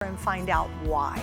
and find out why.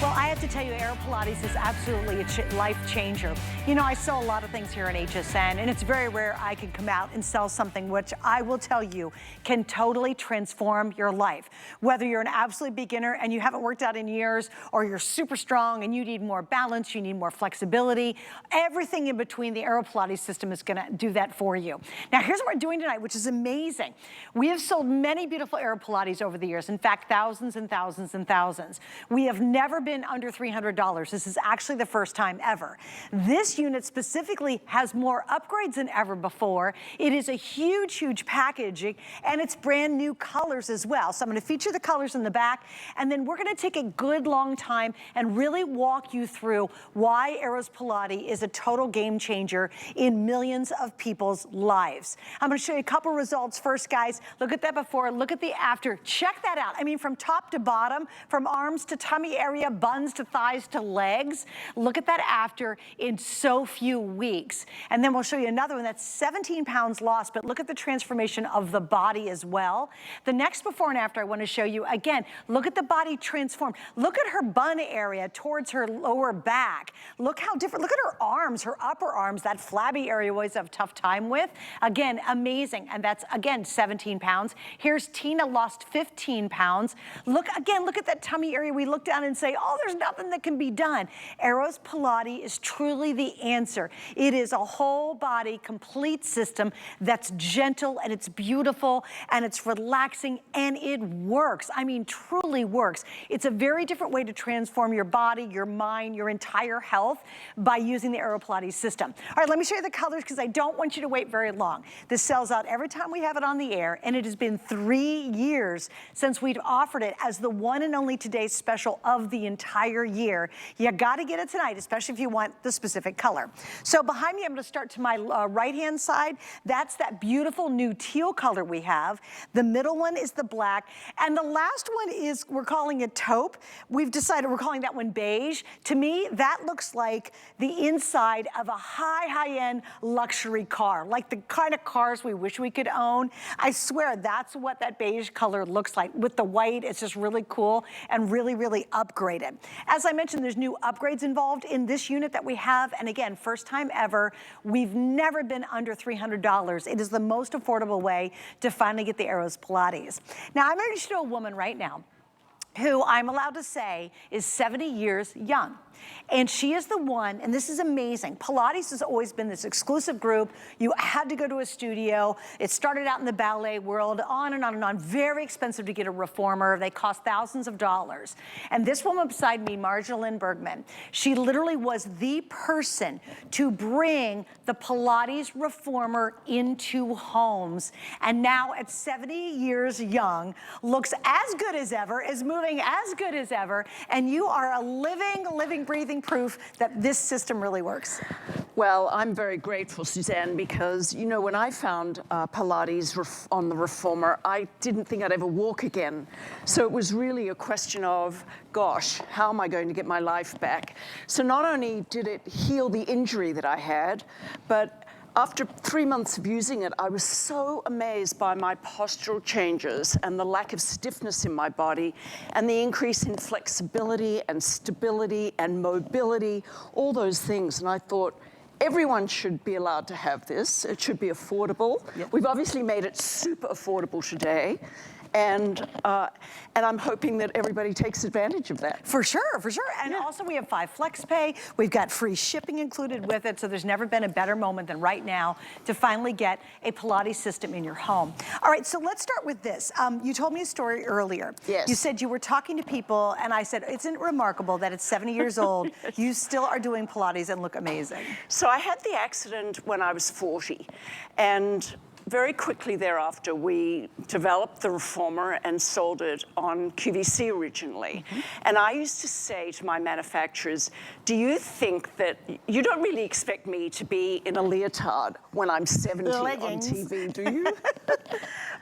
Well, I have to tell you, AeroPilates is absolutely a life changer. You know, I sell a lot of things here at HSN, and it's very rare I can come out and sell something which I will tell you can totally transform your life. Whether you're an absolute beginner and you haven't worked out in years, or you're super strong and you need more balance, you need more flexibility, everything in between, the AeroPilates system is gonna do that for you. Now, here's what we're doing tonight, which is amazing. We have sold many beautiful AeroPilates over the years. In fact, thousands and thousands and thousands. We have never been under $300. This is actually the first time ever. This unit specifically has more upgrades than ever before. It is a huge, huge packaging, and it's brand new colors as well. So I'm gonna feature the colors in the back, and then we're gonna take a good long time and really walk you through why AeroPilates is a total game changer in millions of people's lives. I'm gonna show you a couple results first, guys. Look at that before, look at the after. Check that out. I mean, from top to bottom, from arms to tummy area, buns to thighs to legs. Look at that after in so few weeks. And then we'll show you another one that's 17 pounds lost, but look at the transformation of the body as well. The next before and after I want to show you, again, look at the body transform. Look at her bun area towards her lower back. Look how different, look at her arms, her upper arms, that flabby area we always have a tough time with. Again, amazing. And that's, again, 17 pounds. Here's Tina, lost 15 pounds. Look, again, look at that tummy area. We look down and say, oh, there's nothing that can be done. AeroPilates is truly the answer. It is a whole body, complete system that's gentle and it's beautiful and it's relaxing and it works. I mean, truly works. It's a very different way to transform your body, your mind, your entire health by using the AeroPilates system. All right, let me show you the colors because I don't want you to wait very long. This sells out every time we have it on the air, and it has been 3 years since we've offered it as the one and only today's special of the entire year. You gotta get it tonight, especially if you want the specific color. So behind me, I'm gonna start to my right-hand side. That's that beautiful new teal color we have. The middle one is the black. And the last one is, we're calling it taupe. We've decided we're calling that one beige. To me, that looks like the inside of a high-end luxury car, like the kind of cars we wish we could own. I swear that's what that beige color looks like. With the white, it's just really cool and really, really upgraded. As I mentioned, there's new upgrades involved in this unit that we have. And again, first time ever, we've never been under $300. It is the most affordable way to finally get the AeroPilates. Now, I'm going to show a woman right now who I'm allowed to say is 70 years young. And she is the one, and this is amazing. Pilates has always been this exclusive group. You had to go to a studio. It started out in the ballet world, on and on and on. Very expensive to get a reformer. They cost thousands of dollars. And this woman beside me, Marjolaine Bergman, she literally was the person to bring the Pilates reformer into homes. And now at 70 years young, looks as good as ever, is moving as good as ever, and you are a living, breathing proof that this system really works. Well, I'm very grateful, Suzanne, because, you know, when I found Pilates on the reformer, I didn't think I'd ever walk again. So it was really a question of, gosh, how am I going to get my life back? So not only did it heal the injury that I had, but after 3 months of using it, I was so amazed by my postural changes and the lack of stiffness in my body and the increase in flexibility and stability and mobility, all those things. And I thought, everyone should be allowed to have this. It should be affordable. Yep. We've obviously made it super affordable today. And I'm hoping that everybody takes advantage of that. For sure, for sure. And also we have 5 flex pay. We've got free shipping included with it. So there's never been a better moment than right now to finally get a Pilates system in your home. All right, so let's start with this. You told me a story earlier. Yes. You said you were talking to people and I said, isn't it remarkable that at 70 years old, yes, you still are doing Pilates and look amazing? So I had the accident when I was 40. And very quickly thereafter, we developed the reformer and sold it on QVC originally. And I used to say to my manufacturers, do you think that you don't really expect me to be in a leotard when I'm 70 on TV, do you?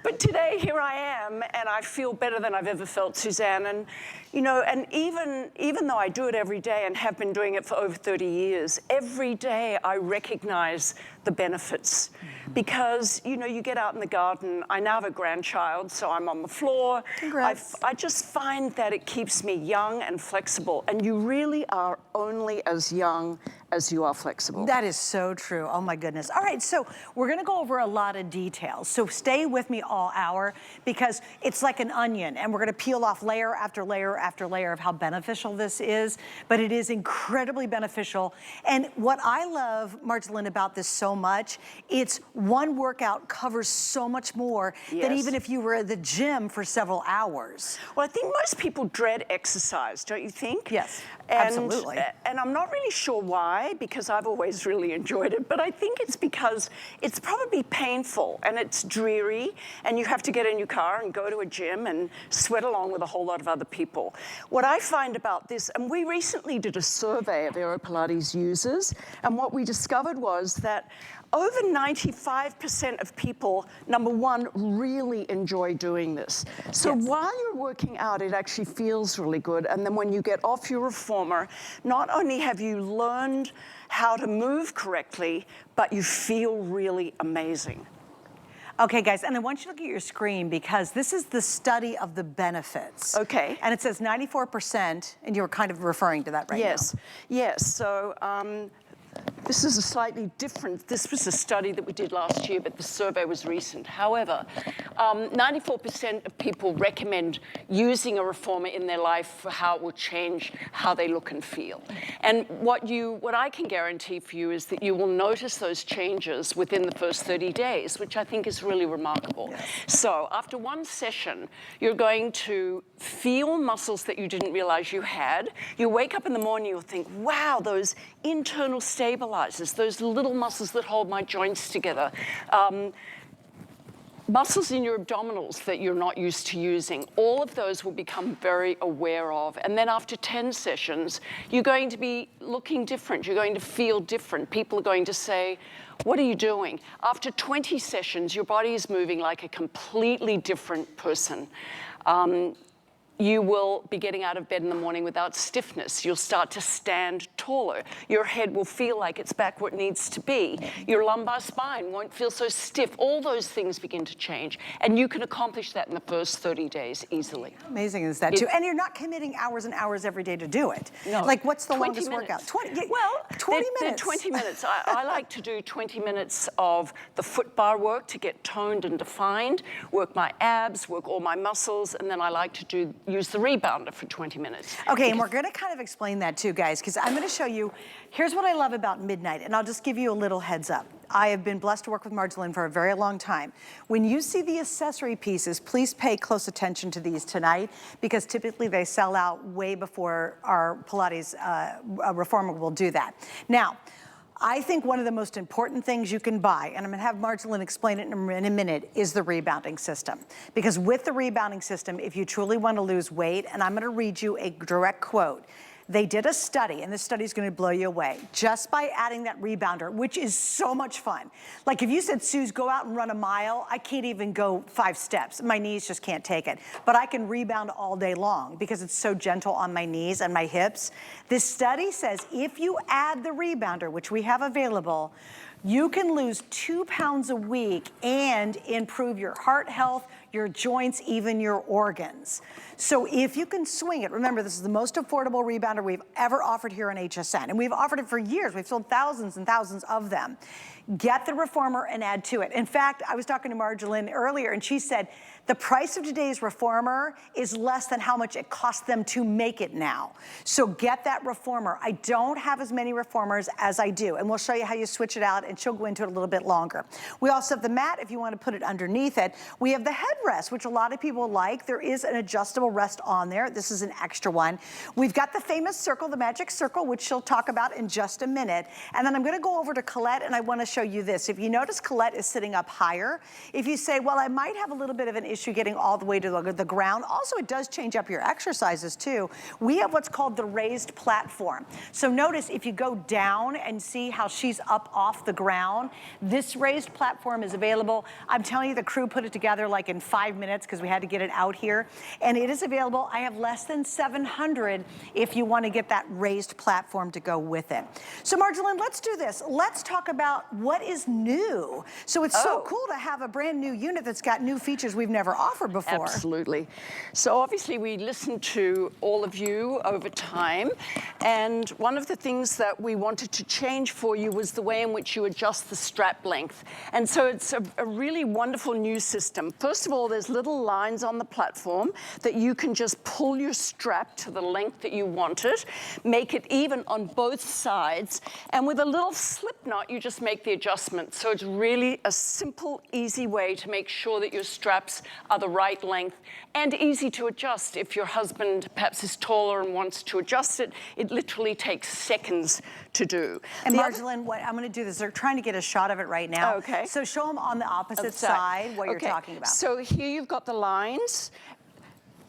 But today, here I am, and I feel better than I've ever felt, Suzanne. And, you know, and even though I do it every day and have been doing it for over 30 years, every day I recognize the benefits. Because, you know, you get out in the garden. I now have a grandchild, so I'm on the floor. Congrats. I just find that it keeps me young and flexible. And you really are only as young as you are flexible. That is so true. Oh my goodness. All right, so we're gonna go over a lot of details. So stay with me all hour because it's like an onion and we're gonna peel off layer after layer after layer of how beneficial this is, but it is incredibly beneficial. And what I love, Marjolaine, about this so much, it's one workout covers so much more than even if you were at the gym for several hours. Well, I think most people dread exercise, don't you think? Yes, and, absolutely. And I'm not really sure why, because I've always really enjoyed it, but I think it's because it's probably painful and it's dreary and you have to get in your car and go to a gym and sweat along with a whole lot of other people. What I find about this, and we recently did a survey of AeroPilates users, and what we discovered was that over 95% of people, number one, really enjoy doing this. So while you're working out, it actually feels really good. And then when you get off your reformer, not only have you learned how to move correctly, but you feel really amazing. Okay, guys, and I want you to look at your screen because this is the study of the benefits. Okay. And it says 94%, and you were kind of referring to that right now. Yes. So this is a slightly different, this was a study that we did last year, but the survey was recent. However, 94% of people recommend using a reformer in their life for how it will change how they look and feel. And what I can guarantee for you is that you will notice those changes within the first 30 days, which I think is really remarkable. So after one session, you're going to feel muscles that you didn't realize you had. You wake up in the morning, you'll think, wow, those internal stabilizers, those little muscles that hold my joints together. Muscles in your abdominals that you're not used to using, all of those will become very aware of. And then after 10 sessions, you're going to be looking different. You're going to feel different. People are going to say, what are you doing? After 20 sessions, your body is moving like a completely different person. You will be getting out of bed in the morning without stiffness. You'll start to stand taller. Your head will feel like it's back where it needs to be. Your lumbar spine won't feel so stiff. All those things begin to change. And you can accomplish that in the first 30 days easily. How amazing is that, too? And you're not committing hours and hours every day to do it. No. Like, what's the longest minutes. workout? 20 minutes. They're 20 minutes. I like to do 20 minutes of the foot bar work to get toned and defined, work my abs, work all my muscles, and then I like to use the rebounder for 20 minutes. Okay, and we're gonna kind of explain that too, guys, because I'm gonna show you, here's what I love about Midnight, and I'll just give you a little heads up. I have been blessed to work with Marjolaine for a very long time. When you see the accessory pieces, please pay close attention to these tonight, because typically they sell out way before our Pilates reformer will do that. Now, I think one of the most important things you can buy, and I'm gonna have Marjolaine explain it in a minute, is the rebounding system. Because with the rebounding system, if you truly wanna lose weight, and I'm gonna read you a direct quote, they did a study, and this study is gonna blow you away, just by adding that rebounder, which is so much fun. Like if you said, Suze, go out and run a mile, I can't even go 5 steps. My knees just can't take it. But I can rebound all day long because it's so gentle on my knees and my hips. This study says if you add the rebounder, which we have available, you can lose 2 pounds a week and improve your heart health, your joints, even your organs. So if you can swing it, remember this is the most affordable rebounder we've ever offered here on HSN, and we've offered it for years. We've sold thousands and thousands of them. Get the reformer and add to it. In fact, I was talking to Marjolaine earlier, and she said the price of today's reformer is less than how much it cost them to make it now. So get that reformer. I don't have as many reformers as I do, and we'll show you how you switch it out, and she'll go into it a little bit longer. We also have the mat if you want to put it underneath it. We have the head headrest, which a lot of people like. There is an adjustable rest on there. This is an extra one. We've got the famous circle, the magic circle, which she'll talk about in just a minute. And then I'm gonna go over to Colette and I wanna show you this. If you notice, Colette is sitting up higher. If you say, well, I might have a little bit of an issue getting all the way to the ground. Also, it does change up your exercises too. We have what's called the raised platform. So notice if you go down and see how she's up off the ground, this raised platform is available. I'm telling you, the crew put it together like in 5 minutes because we had to get it out here. And it is available. I have less than 700 if you want to get that raised platform to go with it. So Marjolaine, let's do this. Let's talk about what is new. So it's so cool to have a brand new unit that's got new features we've never offered before. Absolutely. So obviously we listened to all of you over time. And one of the things that we wanted to change for you was the way in which you adjust the strap length. And so it's a really wonderful new system. First of all, there's little lines on the platform that you can just pull your strap to the length that you want it, make it even on both sides, and with a little slip knot, you just make the adjustment. So it's really a simple, easy way to make sure that your straps are the right length and easy to adjust. If your husband perhaps is taller and wants to adjust it, it literally takes seconds to do. And Marjolaine, what I'm gonna do this, they're trying to get a shot of it right now. Okay. So show them on the opposite side what you're talking about. So here you've got the lines,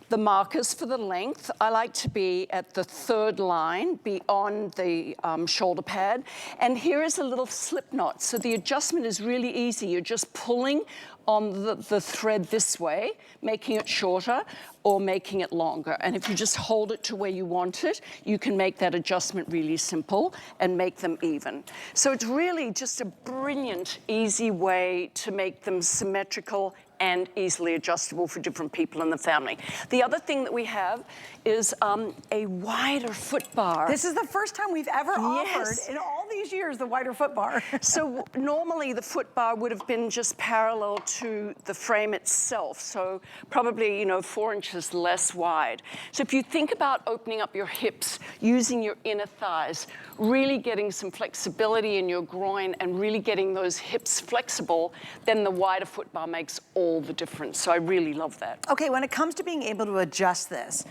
the markers for the length. I like to be at the third line beyond the shoulder pad. And here is a little slip knot. So the adjustment is really easy. You're just pulling on the thread this way, making it shorter or making it longer. And if you just hold it to where you want it, you can make that adjustment really simple and make them even. So it's really just a brilliant, easy way to make them symmetrical and easily adjustable for different people in the family. The other thing that we have is a wider foot bar. This is the first time we've ever offered in all these years the wider foot bar. So normally the foot bar would have been just parallel to the frame itself, so probably 4 inches less wide. So if you think about opening up your hips, using your inner thighs, really getting some flexibility in your groin and really getting those hips flexible, then the wider foot bar makes all the difference. So I really love that. Okay, when it comes to being able to adjust this,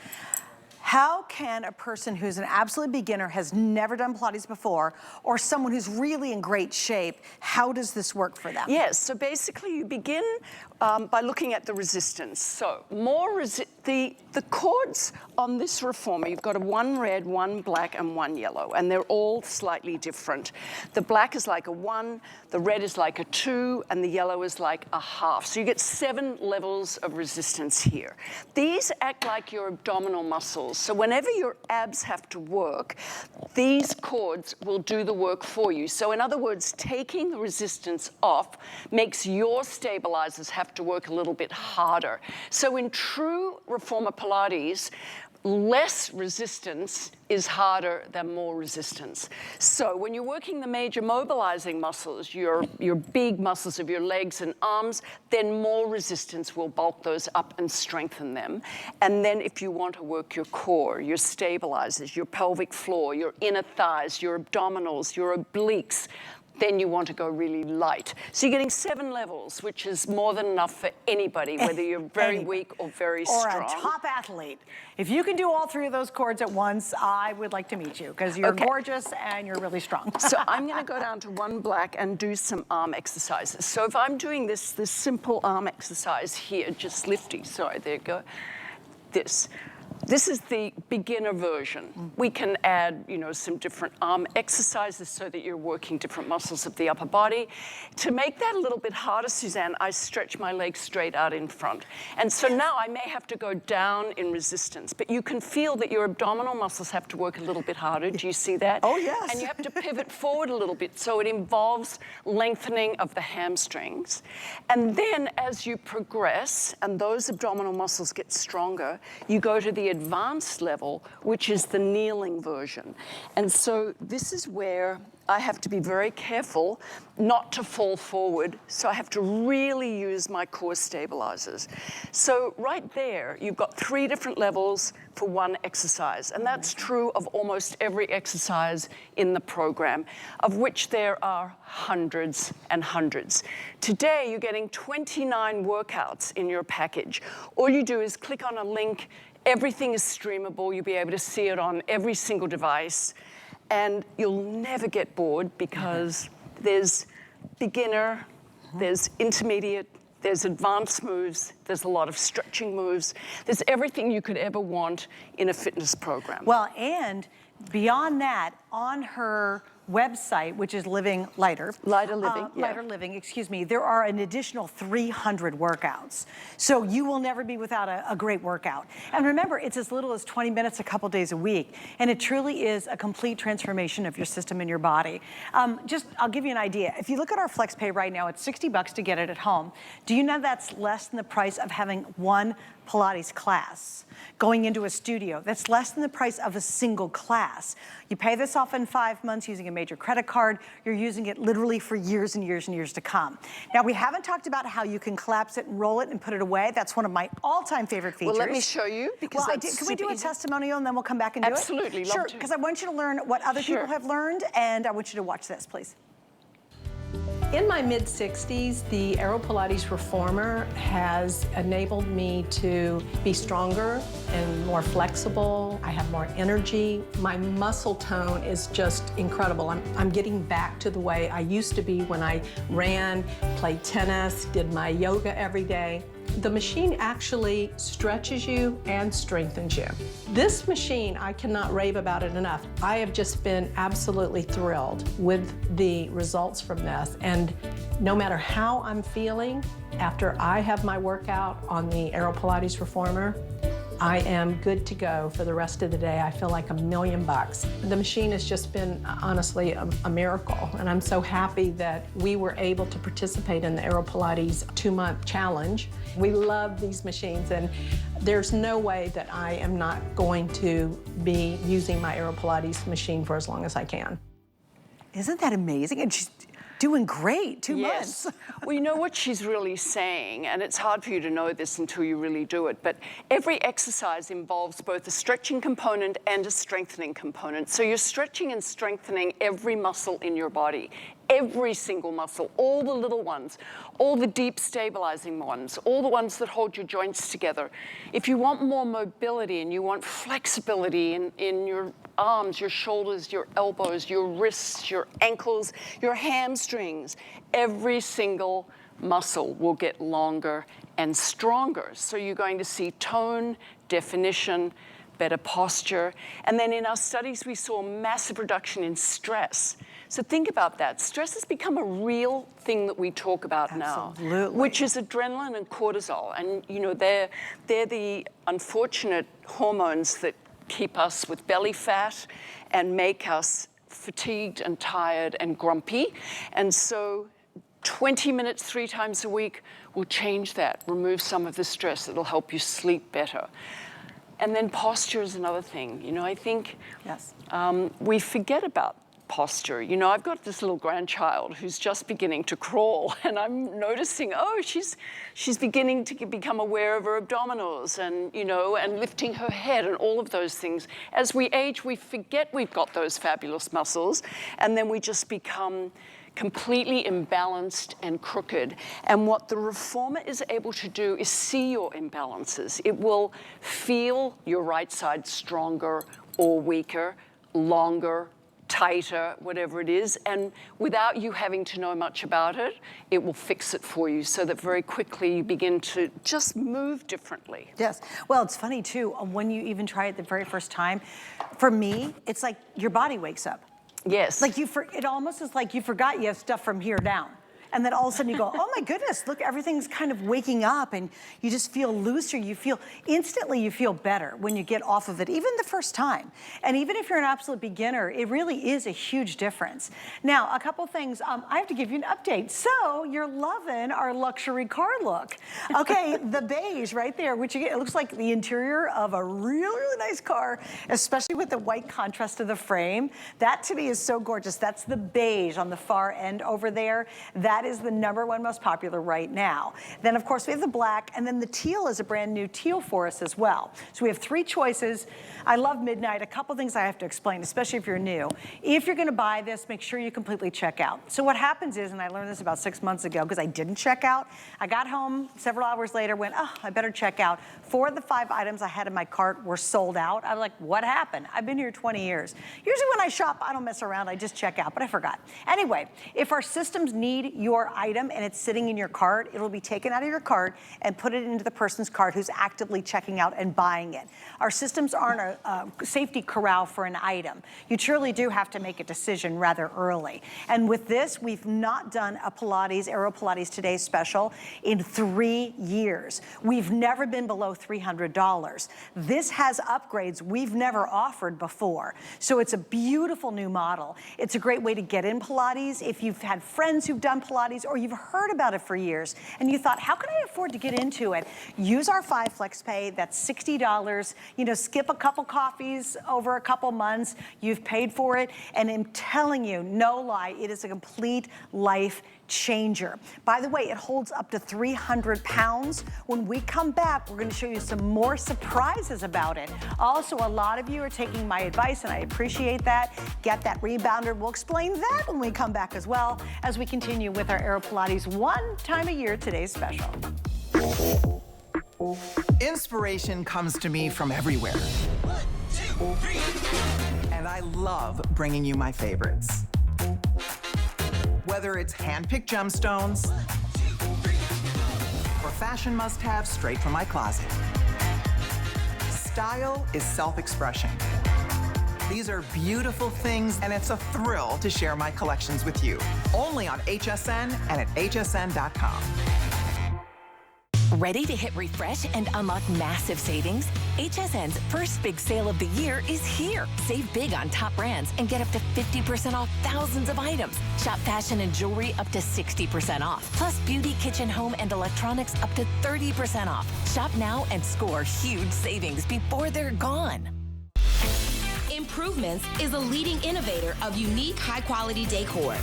how can a person who's an absolute beginner, has never done Pilates before, or someone who's really in great shape, how does this work for them? Yes, so basically you begin by looking at the resistance. So the chords on this reformer, you've got a 1 red, 1 black, and 1 yellow, and they're all slightly different. The black is like a 1, the red is like a 2, and the yellow is like a half. So you get 7 levels of resistance here. These act like your abdominal muscles. So whenever your abs have to work, these chords will do the work for you. So in other words, taking the resistance off makes your stabilizers have to work a little bit harder. So in true reformer Pilates, less resistance is harder than more resistance. So when you're working the major mobilizing muscles, your big muscles of your legs and arms, then more resistance will bulk those up and strengthen them. And then if you want to work your core, your stabilizers, your pelvic floor, your inner thighs, your abdominals, your obliques, then you want to go really light. So you're getting 7 levels, which is more than enough for anybody, whether you're very weak or very strong. Or a top athlete. If you can do all 3 of those chords at once, I would like to meet you, because you're gorgeous and you're really strong. So I'm gonna go down to 1 black and do some arm exercises. So if I'm doing this simple arm exercise here, just lifting, sorry, there you go, This is the beginner version. We can add, some different arm exercises so that you're working different muscles of the upper body. To make that a little bit harder, Suzanne, I stretch my legs straight out in front. And so now I may have to go down in resistance, but you can feel that your abdominal muscles have to work a little bit harder. Do you see that? Oh, yes. And you have to pivot forward a little bit, so it involves lengthening of the hamstrings. And then as you progress and those abdominal muscles get stronger, you go to the advanced level, which is the kneeling version. And so this is where I have to be very careful not to fall forward, so I have to really use my core stabilizers. So right there, you've got 3 different levels for one exercise, and that's true of almost every exercise in the program, of which there are hundreds and hundreds. Today, you're getting 29 workouts in your package. All you do is click on a link. Everything is streamable. You'll be able to see it on every single device. And you'll never get bored because there's beginner, there's intermediate, there's advanced moves, there's a lot of stretching moves. There's everything you could ever want in a fitness program. Well, and beyond that, on her website, which is Living Lighter. Lighter Living, yeah. Lighter Living, excuse me. There are an additional 300 workouts. So you will never be without a great workout. And remember, it's as little as 20 minutes a couple days a week. And it truly is a complete transformation of your system and your body. I'll give you an idea. If you look at our FlexPay right now, it's $60 to get it at home. Do you know that's less than the price of having one Pilates class going into a studio? That's less than the price of a single class. You pay this off in 5 months using a major credit card. You're using it literally for years and years and years to come. Now, we haven't talked about how you can collapse it and roll it and put it away. That's one of my all-time favorite features. Well, let me show you, because can we do a testimonial and then we'll come back and do it? Absolutely, love Sure, to. because I want you to learn what other people have learned, and I want you to watch this, please. In my mid-60s, the AeroPilates Reformer has enabled me to be stronger and more flexible. I have more energy. My muscle tone is just incredible. I'm getting back to the way I used to be when I ran, played tennis, did my yoga every day. The machine actually stretches you and strengthens you. This machine, I cannot rave about it enough. I have just been absolutely thrilled with the results from this. And no matter how I'm feeling after I have my workout on the AeroPilates Reformer, I am good to go for the rest of the day. I feel like $1,000,000. The machine has just been, honestly, a miracle. And I'm so happy that we were able to participate in the AeroPilates 2-month challenge. We love these machines, and there's no way that I am not going to be using my AeroPilates machine for as long as I can. Isn't that amazing? And she's doing great, 2 months. Yes. Well, you know what she's really saying, and it's hard for you to know this until you really do it, but every exercise involves both a stretching component and a strengthening component. So you're stretching and strengthening every muscle in your body. Every single muscle, all the little ones, all the deep stabilizing ones, all the ones that hold your joints together. If you want more mobility and you want flexibility in your arms, your shoulders, your elbows, your wrists, your ankles, your hamstrings, every single muscle will get longer and stronger. So you're going to see tone, definition, better posture. And then in our studies, we saw massive reduction in stress. So think about that. Stress has become a real thing that we talk about now, which is adrenaline and cortisol. And you know, they're the unfortunate hormones that keep us with belly fat and make us fatigued and tired and grumpy. And so 20 minutes 3 times a week will change that, remove some of the stress. It'll help you sleep better. And then posture is another thing. You know, I think we forget about posture. You know, I've got this little grandchild who's just beginning to crawl, and I'm noticing, oh, she's beginning to become aware of her abdominals, and you know, and lifting her head and all of those things. As we age, we forget we've got those fabulous muscles, and then we just become completely imbalanced and crooked. And what the reformer is able to do is see your imbalances. It will feel your right side stronger or weaker, longer, tighter, whatever it is, and without you having to know much about it, it will fix it for you so that very quickly you begin to just move differently. Yes. Well, it's funny too, when you even try it the very first time, for me, it's like your body wakes up. Yes. Like it almost is like you forgot you have stuff from here down. and then all of a sudden you go, oh my goodness, look, everything's kind of waking up, and you just feel looser. You feel, instantly you feel better when you get off of it, even the first time. And even if you're an absolute beginner, it really is a huge difference. Now, a couple things, I have to give you an update. So you're loving our luxury car look. Okay, the beige right there, which you get, it looks like the interior of a really, really nice car, especially with the white contrast of the frame. That to me is so gorgeous. That's the beige on the far end over there. That is the #1 most popular right now. Then of course we have the black, and then the teal is a brand new teal for us as well. So we have 3 choices. I love midnight. A couple things I have to explain, especially if you're new. If you're gonna buy this, make sure you completely check out. So what happens is, and I learned this about 6 months ago because I didn't check out, I got home several hours later, went, oh, I better check out. 4 of the 5 items I had in my cart were sold out. I was like, what happened? I've been here 20 years. Usually when I shop, I don't mess around, I just check out, but I forgot. Anyway, if our systems need your item and it's sitting in your cart, it'll be taken out of your cart and put it into the person's cart who's actively checking out and buying it. Our systems aren't a safety corral for an item. You truly do have to make a decision rather early. And with this, we've not done a Pilates, AeroPilates Today special in 3 years. We've never been below $300. This has upgrades we've never offered before. So it's a beautiful new model. It's a great way to get in Pilates. If you've had friends who've done Pilates or you've heard about it for years and you thought, how can I afford to get into it? Use our 5 Flex Pay, that's $60. You know, skip a couple coffees over a couple months, you've paid for it, and I'm telling you, no lie, it is a complete life changer. By the way, it holds up to 300 pounds. When we come back, we're going to show you some more surprises about it. Also, a lot of you are taking my advice, and I appreciate that. Get that rebounder. We'll explain that when we come back as well, as we continue with our AeroPilates one time a year today's special. Inspiration comes to me from everywhere. 1, 2, 3. And I love bringing you my favorites. Whether it's hand-picked gemstones or fashion must-haves straight from my closet. Style is self-expression. These are beautiful things, and it's a thrill to share my collections with you. Only on HSN and at hsn.com. Ready to hit refresh and unlock massive savings? HSN's first big sale of the year is here. Save big on top brands and get up to 50% off thousands of items. Shop fashion and jewelry up to 60% off. Plus beauty, kitchen, home, and electronics up to 30% off. Shop now and score huge savings before they're gone. Improvements is a leading innovator of unique, high-quality decor.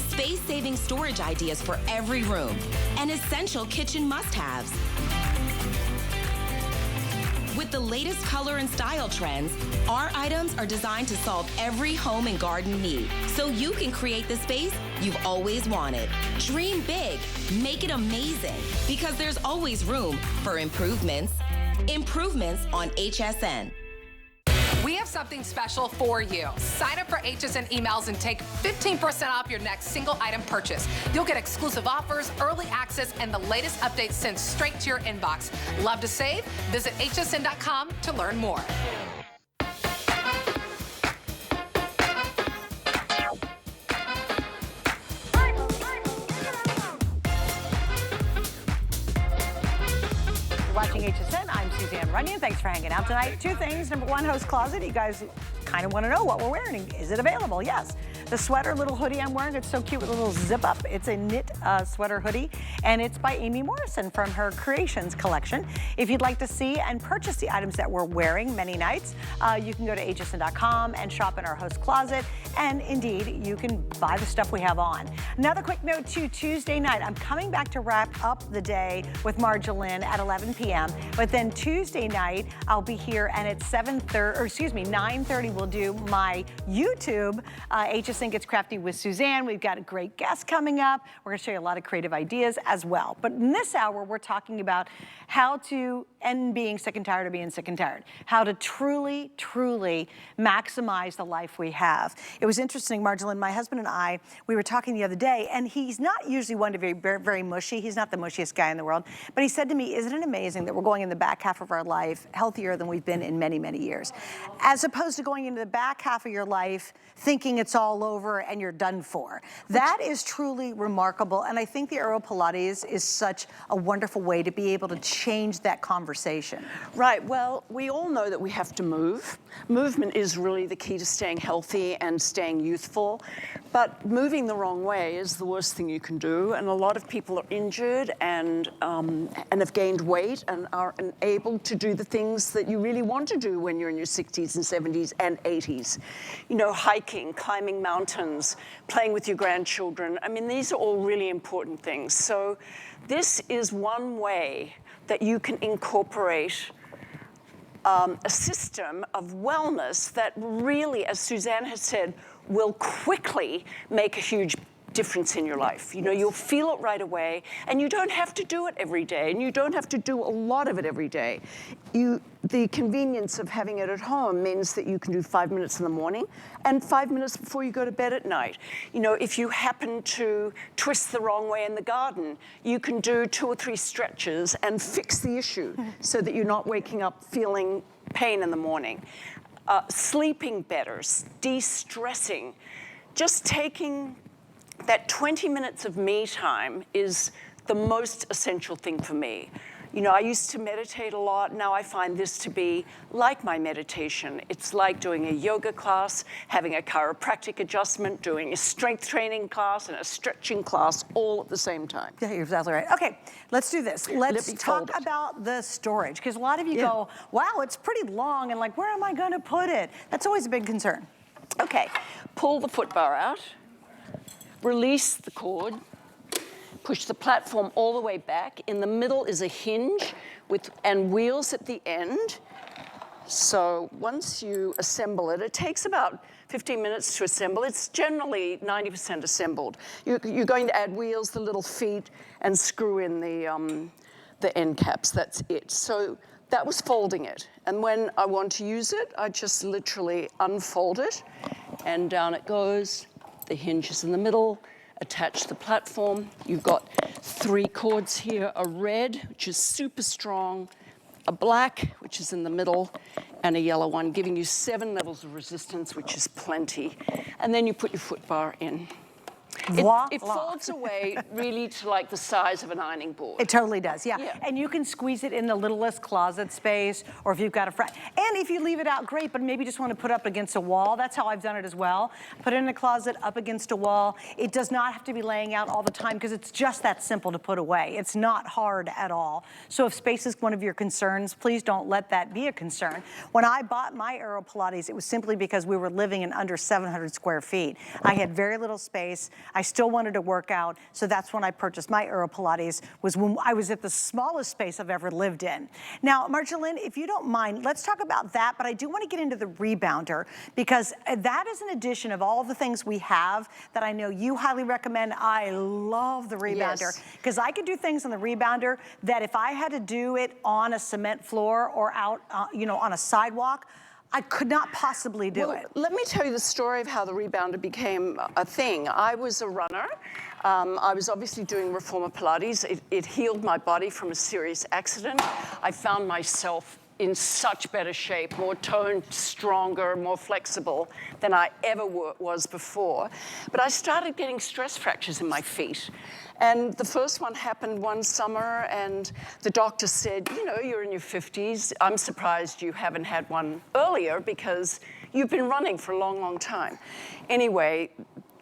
Space-saving storage ideas for every room, and essential kitchen must-haves. With the latest color and style trends, our items are designed to solve every home and garden need, so you can create the space you've always wanted. Dream big, make it amazing, because there's always room for improvements. Improvements on HSN. We have something special for you. Sign up for HSN emails and take 15% off your next single item purchase. You'll get exclusive offers, early access, and the latest updates sent straight to your inbox. Love to save? Visit hsn.com to learn more. Watching HSN, I'm Suzanne Runyon. Thanks for hanging out tonight. 2 things. Number 1, host closet. You guys kind of want to know what we're wearing. Is it available? Yes. The sweater, little hoodie I'm wearing, it's so cute with a little zip up. It's a knit sweater hoodie, and it's by Amy Morrison from her Creations collection. If you'd like to see and purchase the items that we're wearing many nights, you can go to hsn.com and shop in our host closet, and indeed, you can buy the stuff we have on. Another quick note too, Tuesday night, I'm coming back to wrap up the day with Marjolaine at 11 p.m., but then Tuesday night, I'll be here, and at 9:30, we'll do my YouTube, HSN Gets Crafty with Suzanne. We've got a great guest coming up. We're gonna show you a lot of creative ideas as well. But in this hour, we're talking about how to end being sick and tired of being sick and tired. How to truly, truly maximize the life we have. It was interesting, Marjolaine, my husband and I, we were talking the other day, and he's not usually one to be very, very mushy. He's not the mushiest guy in the world. But he said to me, isn't it amazing that we're going in the back half of our life healthier than we've been in many, many years? As opposed to going into the back half of your life thinking it's all over and you're done for. That is truly remarkable, and I think the AeroPilates is such a wonderful way to be able to change that conversation. Right, well, we all know that we have to move. Movement is really the key to staying healthy and staying youthful, but moving the wrong way is the worst thing you can do, and a lot of people are injured and have gained weight and are unable to do the things that you really want to do when you're in your 60s and 70s and 80s. You know, hiking, climbing mountains, playing with your grandchildren. I mean, these are all really important things. So this is one way that you can incorporate a system of wellness that really, as Suzanne has said, will quickly make a huge difference in your life. You know, you'll feel it right away, and you don't have to do it every day, and you don't have to do a lot of it every day. The convenience of having it at home means that you can do 5 minutes in the morning and 5 minutes before you go to bed at night. You know, if you happen to twist the wrong way in the garden, you can do 2 or 3 stretches and fix the issue so that you're not waking up feeling pain in the morning. Sleeping better, de-stressing, just taking that 20 minutes of me time is the most essential thing for me. You know, I used to meditate a lot. Now I find this to be like my meditation. It's like doing a yoga class, having a chiropractic adjustment, doing a strength training class and a stretching class all at the same time. Yeah, you're exactly right. Okay, let's do this. Let's talk about the storage, because a lot of you go, wow, it's pretty long, and like, where am I going to put it? That's always a big concern. Okay, pull the foot bar out. Release the cord, push the platform all the way back. In the middle is a hinge and wheels at the end. So once you assemble it, it takes about 15 minutes to assemble. It's generally 90% assembled. You're going to add wheels, the little feet, and screw in the end caps. That's it. So that was folding it. And when I want to use it, I just literally unfold it, and down it goes. The hinge is in the middle, attach the platform. You've got 3 cords here, a red, which is super strong, a black, which is in the middle, and a yellow one, giving you 7 levels of resistance, which is plenty. And then you put your foot bar in. It folds away really to like the size of an ironing board. It totally does, yeah. And you can squeeze it in the littlest closet space, or if you've got a friend. And if you leave it out, great, but maybe just want to put up against a wall. That's how I've done it as well. Put it in a closet, up against a wall. It does not have to be laying out all the time, because it's just that simple to put away. It's not hard at all. So if space is one of your concerns, please don't let that be a concern. When I bought my AeroPilates, it was simply because we were living in under 700 square feet. I had very little space. I still wanted to work out, so that's when I purchased my AeroPilates, was when I was at the smallest space I've ever lived in. Now, Marjolaine, if you don't mind, let's talk about that, but I do want to get into the rebounder, because that is an addition of all the things we have that I know you highly recommend. I love the rebounder, because I can do things on the rebounder that if I had to do it on a cement floor or out, you know, on a sidewalk, I could not possibly do it. Let me tell you the story of how the rebounder became a thing. I was a runner. I was obviously doing reformer Pilates. It healed my body from a serious accident. I found myself in such better shape, more toned, stronger, more flexible than I ever was before. But I started getting stress fractures in my feet. And the first one happened one summer, and the doctor said, you know, you're in your 50s. I'm surprised you haven't had one earlier, because you've been running for a long, long time. Anyway,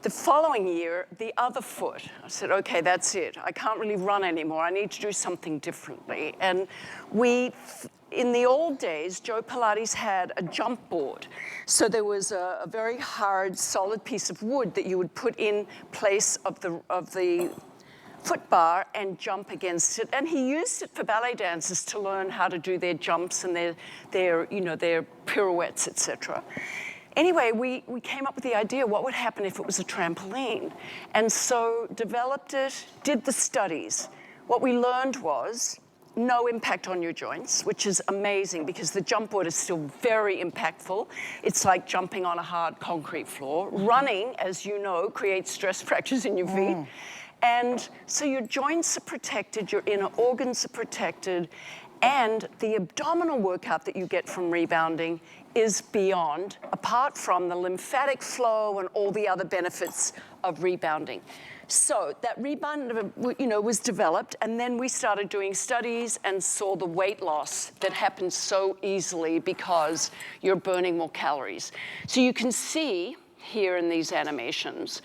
the following year, the other foot, I said, okay, that's it. I can't really run anymore. I need to do something differently. And in the old days, Joe Pilates had a jump board. So there was a very hard, solid piece of wood that you would put in place of the foot bar and jump against it. And he used it for ballet dancers to learn how to do their jumps and their pirouettes, etc. Anyway, we came up with the idea, what would happen if it was a trampoline? And so developed it, did the studies. What we learned was no impact on your joints, which is amazing, because the jump board is still very impactful. It's like jumping on a hard concrete floor. Running, as you know, creates stress fractures in your feet. And so your joints are protected, your inner organs are protected, and the abdominal workout that you get from rebounding is beyond, apart from the lymphatic flow and all the other benefits of rebounding. So that rebound, was developed, and then we started doing studies and saw the weight loss that happens so easily because you're burning more calories. So you can see here in these animations,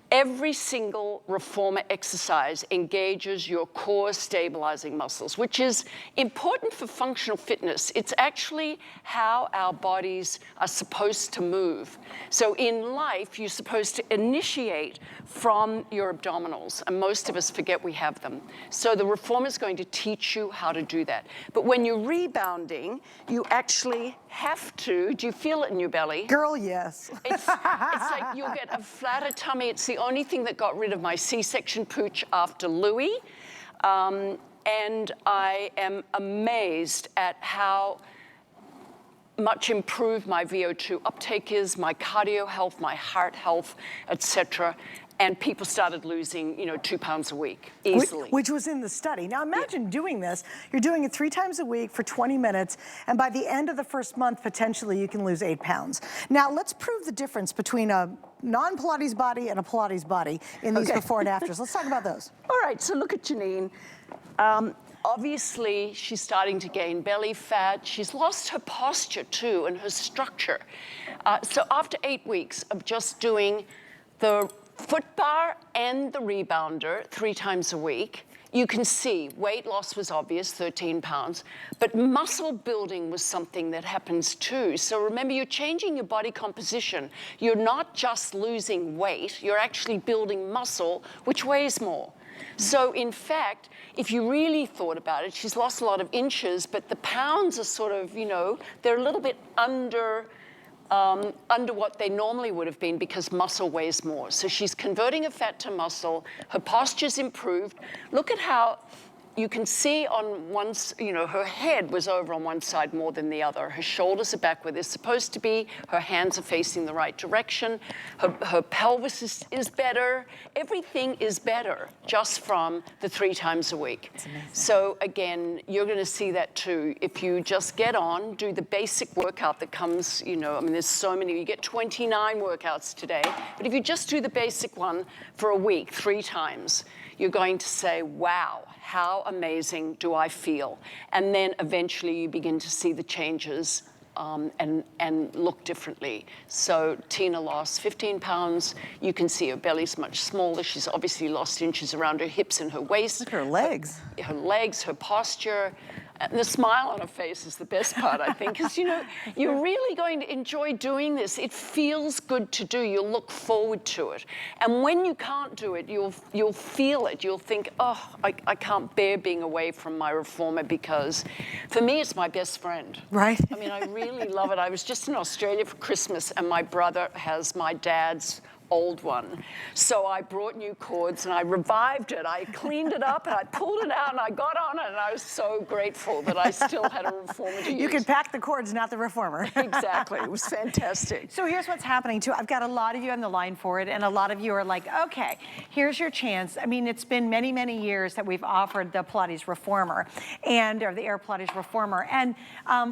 every single reformer exercise engages your core stabilizing muscles, which is important for functional fitness. It's actually how our bodies are supposed to move. So in life, you're supposed to initiate from your abdominals, and most of us forget we have them. So the reformer is going to teach you how to do that. But when you're rebounding, you actually have to, do you feel it in your belly? Girl, yes. It's like you'll get a flatter tummy. It's the only thing that got rid of my C-section pooch after Louis. And I am amazed at how much improved my VO2 uptake is, my cardio health, my heart health, etc. And people started losing, 2 pounds a week easily. Which was in the study. Now imagine doing this. You're doing it 3 times a week for 20 minutes, and by the end of the first month, potentially you can lose 8 pounds. Now let's prove the difference between a non-Pilates body and a Pilates body in these before and afters. Let's talk about those. All right, so look at Janine. Obviously, she's starting to gain belly fat. She's lost her posture too and her structure. So after 8 weeks of just doing the foot bar and the rebounder 3 times a week, you can see weight loss was obvious, 13 pounds, but muscle building was something that happens too. So remember, you're changing your body composition. You're not just losing weight, you're actually building muscle, which weighs more. So in fact, if you really thought about it, she's lost a lot of inches, but the pounds are sort of, they're a little bit under what they normally would have been because muscle weighs more. So she's converting her fat to muscle. Her posture's improved. Look at how you can see on one, her head was over on one side more than the other. Her shoulders are back where they're supposed to be. Her hands are facing the right direction. Her pelvis is better. Everything is better just from the 3 times a week. So again, you're going to see that too. If you just get on, do the basic workout that comes, there's so many. You get 29 workouts today. But if you just do the basic one for a week, 3 times, you're going to say, wow, how amazing do I feel? And then eventually you begin to see the changes and look differently. So Tina lost 15 pounds. You can see her belly's much smaller. She's obviously lost inches around her hips and her waist. Look at her legs. Her legs, her posture. And the smile on her face is the best part, I think, because, you're really going to enjoy doing this. It feels good to do. You'll look forward to it. And when you can't do it, you'll feel it. You'll think, oh, I can't bear being away from my reformer because, for me, it's my best friend. Right. I really love it. I was just in Australia for Christmas, and my brother has my dad's old one. So I brought new cords and I revived it. I cleaned it up and I pulled it out and I got on it, and I was so grateful that I still had a reformer to use. You can pack the cords, not the reformer. Exactly. It was fantastic. So here's what's happening too. I've got a lot of you on the line for it, and a lot of you are like, okay, here's your chance. It's been many, many years that we've offered the Pilates reformer or the AeroPilates reformer. And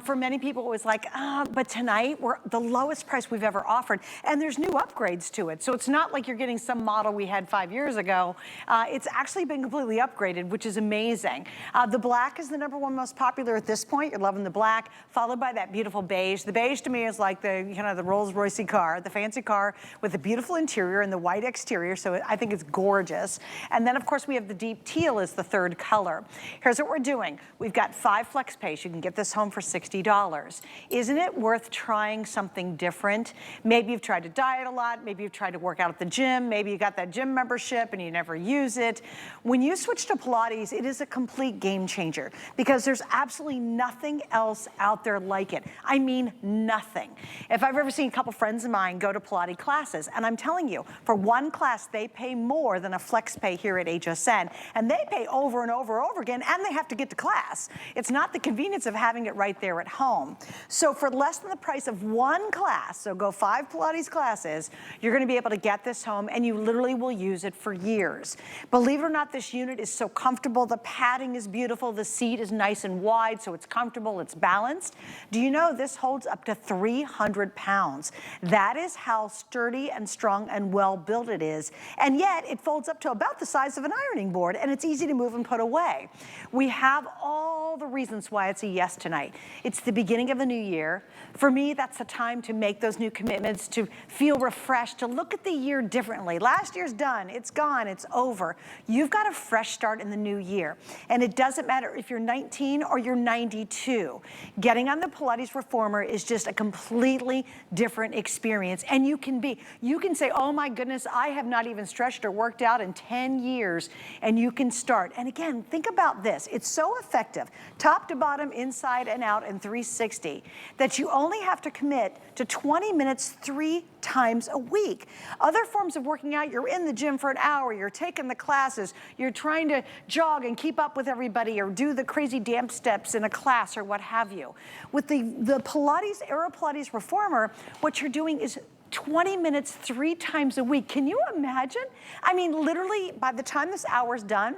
for many people, it was like, but tonight we're the lowest price we've ever offered. And there's new upgrades to it. So it's not like you're getting some model we had 5 years ago. It's actually been completely upgraded, which is amazing. The black is the #1 most popular at this point. You're loving the black, followed by that beautiful beige. The beige to me is like the Rolls-Royce car, the fancy car with the beautiful interior and the white exterior. So I think it's gorgeous. And then of course we have the deep teal as the 3rd color. Here's what we're doing. We've got 5 flex pays. You can get this home for $60. Isn't it worth trying something different? Maybe you've tried to diet a lot. Maybe you've tried to work out at the gym. Maybe you got that gym membership and you never use it. When you switch to Pilates, it is a complete game changer because there's absolutely nothing else out there like it. I mean, nothing. If I've ever seen a couple friends of mine go to Pilates classes, and I'm telling you, for one class, they pay more than a flex pay here at HSN, and they pay over and over and over again, and they have to get to class. It's not the convenience of having it right there at home. So for less than the price of one class, so go 5 Pilates classes, you're gonna be able able to get this home and you literally will use it for years. Believe it or not, this unit is so comfortable. The padding is beautiful. The seat is nice and wide, so it's comfortable, it's balanced. Do you know this holds up to 300 pounds? That is how sturdy and strong and well built it is. And yet it folds up to about the size of an ironing board, and it's easy to move and put away. We have all the reasons why it's a yes tonight. It's the beginning of a new year. For me, that's the time to make those new commitments, to feel refreshed, to look at the year differently. Last year's done, it's gone, it's over. You've got a fresh start in the new year. And it doesn't matter if you're 19 or you're 92. Getting on the Pilates Reformer is just a completely different experience. And you can say, oh my goodness, I have not even stretched or worked out in 10 years, and you can start. And again, think about this. It's so effective, top to bottom, inside and out, and 360, that you only have to commit to 20 minutes 3 times a week. Other forms of working out, you're in the gym for an hour, you're taking the classes, you're trying to jog and keep up with everybody or do the crazy dance steps in a class or what have you. With the Pilates, AeroPilates Reformer, what you're doing is 20 minutes 3 times a week. Can you imagine? I mean, literally, by the time this hour's done,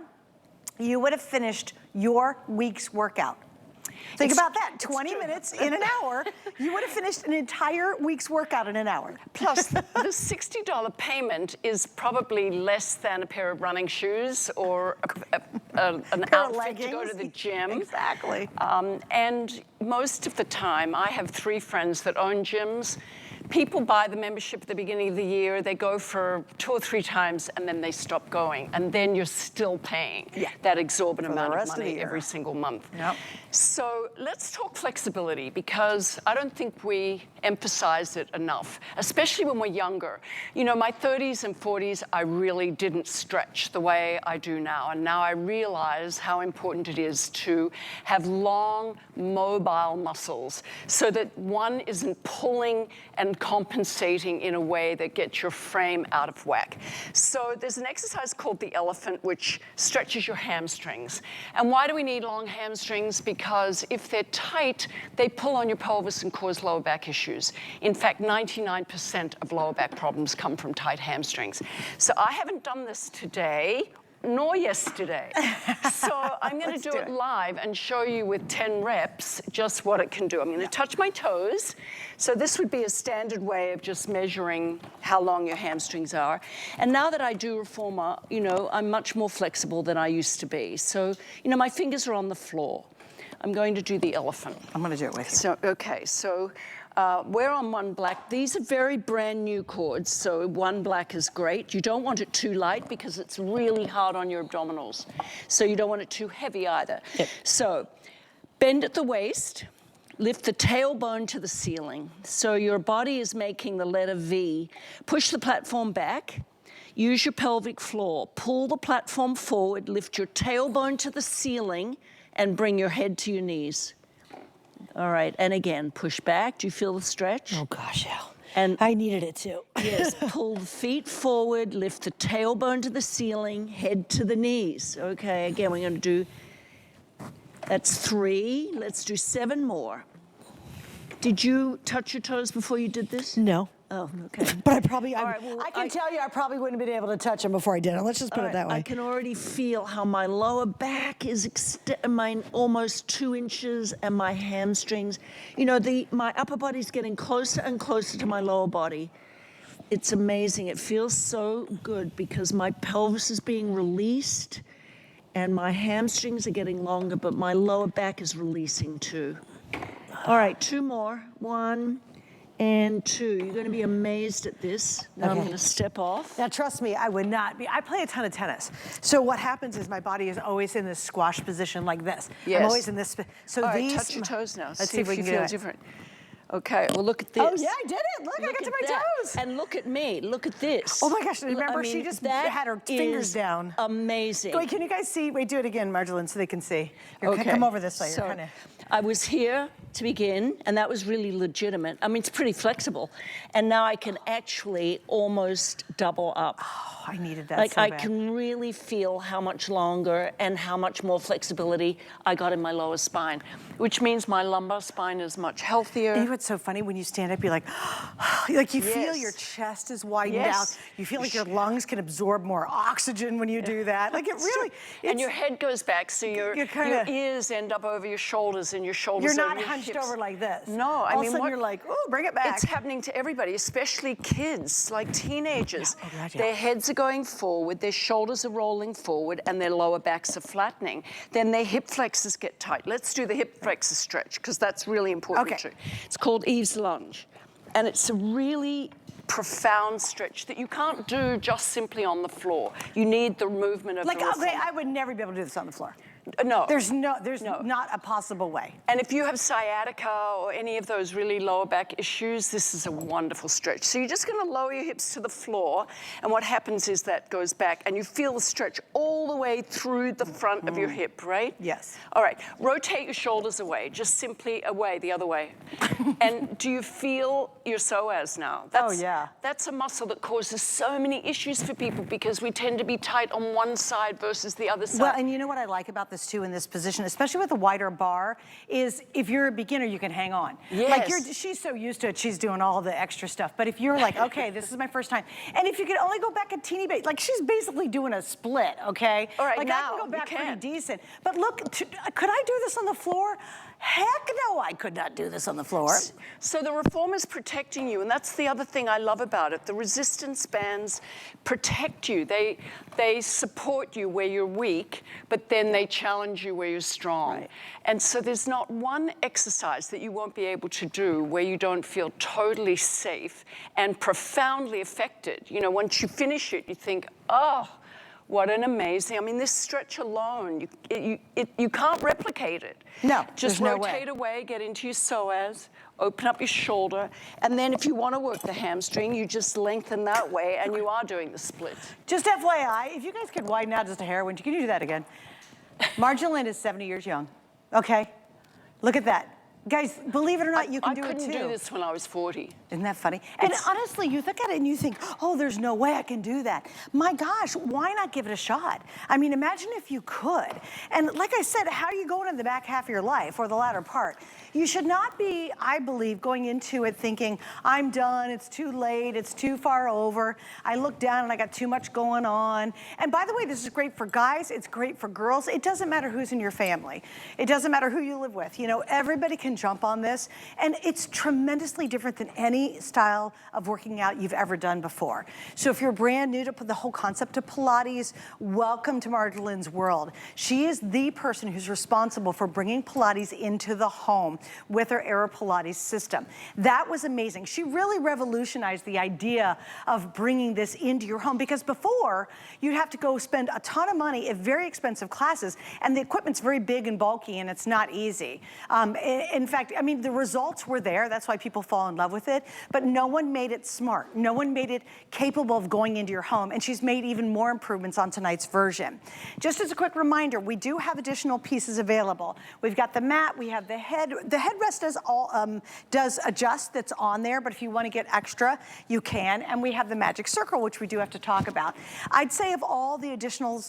you would have finished your week's workout. Think about that, 20 minutes in an hour, you would have finished an entire week's workout in an hour. Plus, the $60 payment is probably less than a pair of running shoes or an outfit to go to the gym. Exactly. And most of the time, I have 3 friends that own gyms. People buy the membership at the beginning of the year, they go for 2 or 3 times, and then they stop going. And then you're still paying that exorbitant amount of money every single month. Yep. So let's talk flexibility, because I don't think we emphasize it enough, especially when we're younger. You know, my 30s and 40s, I really didn't stretch the way I do now. And now I realize how important it is to have long, mobile muscles so that one isn't pulling and compensating in a way that gets your frame out of whack. So there's an exercise called the elephant, which stretches your hamstrings. And why do we need long hamstrings? Because if they're tight, they pull on your pelvis and cause lower back issues. In fact, 99% of lower back problems come from tight hamstrings. So I haven't done this today nor yesterday. So I'm going to do it live and show you with 10 reps just what it can do. I'm going to touch my toes. So this would be a standard way of just measuring how long your hamstrings are. And now that I do Reformer, you know, I'm much more flexible than I used to be. So, you know, my fingers are on the floor. I'm going to do the elephant. I'm going to do it with you. So, okay, so we're on one black. These are very brand new cords, so one black is great. You don't want it too light because it's really hard on your abdominals. So you don't want it too heavy either. Yep. So bend at the waist, lift the tailbone to the ceiling. So your body is making the letter V. Push the platform back. Use your pelvic floor. Pull the platform forward, lift your tailbone to the ceiling, and bring your head to your knees. All right, and again, push back. Do you feel the stretch? Oh gosh, yeah. And I needed it too. Yes, pull the feet forward, lift the tailbone to the ceiling, head to the knees. Okay, again, we're gonna do, that's 3. Let's do 7 more. Did you touch your toes before you did this? No. Oh, okay. But I probably, right, well, I can tell you I probably wouldn't have been able to touch them before I did it. Let's just put it that way. I can already feel how my lower back is almost 2 inches, and my hamstrings. You know, my upper body's getting closer and closer to my lower body. It's amazing. It feels so good because my pelvis is being released and my hamstrings are getting longer, but my lower back is releasing too. All right, 2 more. 1 and 2. You're going to be amazed at this. Now I'm going to step off. Now, trust me, I would not be. I play a ton of tennis. So what happens is my body is always in this squash position like this. Yes. I'm always in this. So all right, these. Touch your toes now. Let's see if we you can feel do it. different. Okay, well, look at this. Oh, yeah, I did it. Look I got to my toes. And look at me. Look at this. Oh, my gosh. Remember, she just had her fingers down. Amazing. Wait, can you guys see? Wait, do it again, Marjolaine, so they can see. Okay. Come over this way. So, I was here to begin, and that was really legitimate. I mean, it's pretty flexible. And now I can actually almost double up. Oh, I needed that like, so I bad. can really feel how much longer and how much more flexibility I got in my lower spine, which means my lumbar spine is much healthier. what's so funny? When you stand up, you're like, like you feel Yes. your chest is widened Yes. out. You feel like your lungs can absorb more oxygen when you do that. Like it really, and your head goes back, so your ears end up over your shoulders, and your shoulders you're over not your hunched hips. over like this. No, I all mean, of a sudden you're like, oh, bring it back. It's happening to everybody, especially kids, like teenagers. Yeah. Oh, God, yeah. Their heads are going forward, their shoulders are rolling forward, and their lower backs are flattening. Then their hip flexors get tight. Let's do the hip flexor stretch, because that's really important Okay. too. It's called Eve's lunge, and it's a really profound stretch that you can't do just simply on the floor. You need the movement of Like, the okay, reformer. I would never be able to do this on the floor. No. There's not a possible way. And if you have sciatica or any of those really lower back issues, this is a wonderful stretch. So you're just going to lower your hips to the floor, and what happens is that goes back, and you feel the stretch all the way through the front of your hip, right? Yes. All right, rotate your shoulders away, just simply away, the other way. And do you feel your psoas now? Oh, yeah. That's a muscle that causes so many issues for people because we tend to be tight on one side versus the other side. Well, and you know what I like about this too in this position, especially with a wider bar, is if you're a beginner, you can hang on. Yes. Like she's so used to it, she's doing all the extra stuff. But if you're like, okay, this is my first time, and if you could only go back a teeny bit, like she's basically doing a split, okay? All right, like now, I can go you back can. pretty decent. But look, could I do this on the floor? Heck no, I could not do this on the floor. So the reformer's protecting you, and that's the other thing I love about it. The resistance bands protect you. They support you where you're weak, but then they challenge you where you're strong. Right. And so there's not one exercise that you won't be able to do where you don't feel totally safe and profoundly affected. You know, once you finish it, you think, oh, what an amazing, I mean, this stretch alone, you can't replicate it. No, Just there's no way. rotate away, get into your psoas, open up your shoulder, and then if you want to work the hamstring, you just lengthen that way, and you are doing the split. Just FYI, if you guys could widen out just a hair, can you do that again? Marja Lynn is 70 years young, okay? Look at that. Guys, believe it or not, you can do it too. I couldn't do this when I was 40. Isn't that funny? And honestly, you look at it and you think, oh, there's no way I can do that. My gosh, why not give it a shot? I mean, imagine if you could. And like I said, how are you going in the back half of your life or the latter part? You should not be, I believe, going into it thinking, I'm done, it's too late, it's too far over. I look down and I got too much going on. And by the way, this is great for guys, it's great for girls. It doesn't matter who's in your family. It doesn't matter who you live with. You know, everybody can jump on this. And it's tremendously different than any style of working out you've ever done before. So if you're brand new to the whole concept of Pilates, welcome to Marja Lynn's world. She is the person who's responsible for bringing Pilates into the home with her AeroPilates system. That was amazing. She really revolutionized the idea of bringing this into your home, because before you'd have to go spend a ton of money at very expensive classes, and the equipment's very big and bulky and it's not easy. In fact, I mean, the results were there. That's why people fall in love with it. But no one made it smart. No one made it capable of going into your home. And she's made even more improvements on tonight's version. Just as a quick reminder, we do have additional pieces available. We've got the mat. We have the head. The headrest does adjust. That's on there. But if you want to get extra, you can. And we have the magic circle, which we do have to talk about. I'd say of all the additional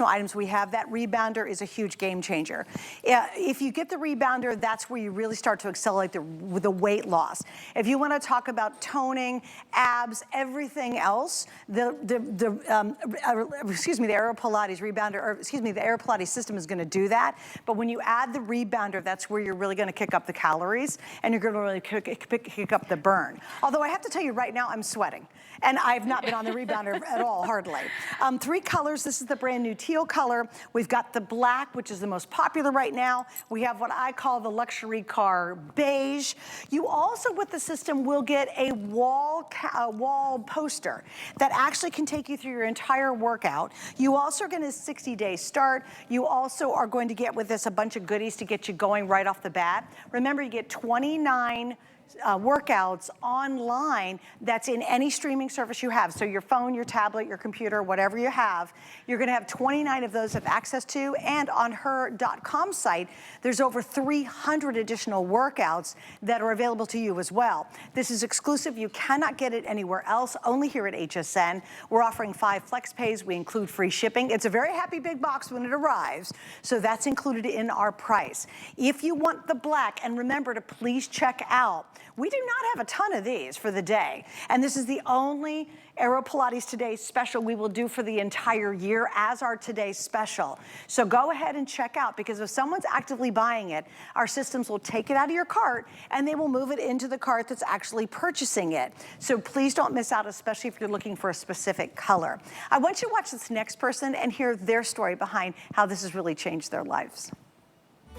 items we have, that rebounder is a huge game changer. If you get the rebounder, that's where you really start to accelerate the weight loss. If you want to talk about toning, abs, everything else, the AeroPilates rebounder, or excuse me, the AeroPilates system is going to do that. But when you add the rebounder, that's where you're really going to kick up the calories, and you're going to really kick up the burn. Although I have to tell you right now, I'm sweating, and I've not been on the rebounder at all, hardly. 3 colors. This is the brand new teal color. We've got the black, which is the most popular right now. We have what I call the luxury car beige. You also, with the system, will get a wall poster that actually can take you through your entire workout. You also are going to 60-day start. You also are going to get with this a bunch of goodies to get you going right off the bat. Remember, you get 29 workouts online that's in any streaming service you have. So your phone, your tablet, your computer, whatever you have, you're gonna have 29 of those have access to, and on her.com site, there's over 300 additional workouts that are available to you as well. This is exclusive. You cannot get it anywhere else, only here at HSN. We're offering 5 flex pays. We include free shipping. It's a very happy big box when it arrives, so that's included in our price. If you want the black, and remember to please check out We do not have a ton of these for the day. And this is the only AeroPilates Today special we will do for the entire year as our Today special. So go ahead and check out, because if someone's actively buying it, our systems will take it out of your cart and they will move it into the cart that's actually purchasing it. So please don't miss out, especially if you're looking for a specific color. I want you to watch this next person and hear their story behind how this has really changed their lives.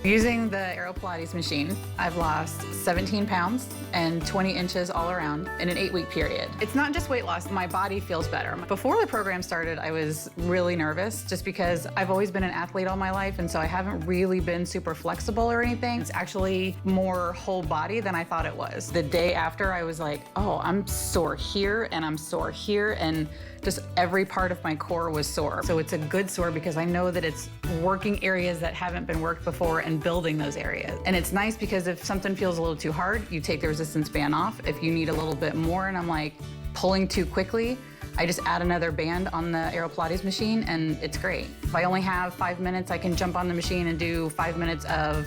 Using the AeroPilates machine, I've lost 17 pounds and 20 inches all around in an 8-week period. It's not just weight loss, my body feels better. Before the program started, I was really nervous just because I've always been an athlete all my life, and so I haven't really been super flexible or anything. It's actually more whole body than I thought it was. The day after, I was like, oh, I'm sore here and I'm sore here, and just every part of my core was sore. So it's a good sore because I know that it's working areas that haven't been worked before and building those areas. And it's nice because if something feels a little too hard, you take the resistance band off. If you need a little bit more and I'm like pulling too quickly, I just add another band on the AeroPilates machine and it's great. If I only have 5 minutes, I can jump on the machine and do 5 minutes of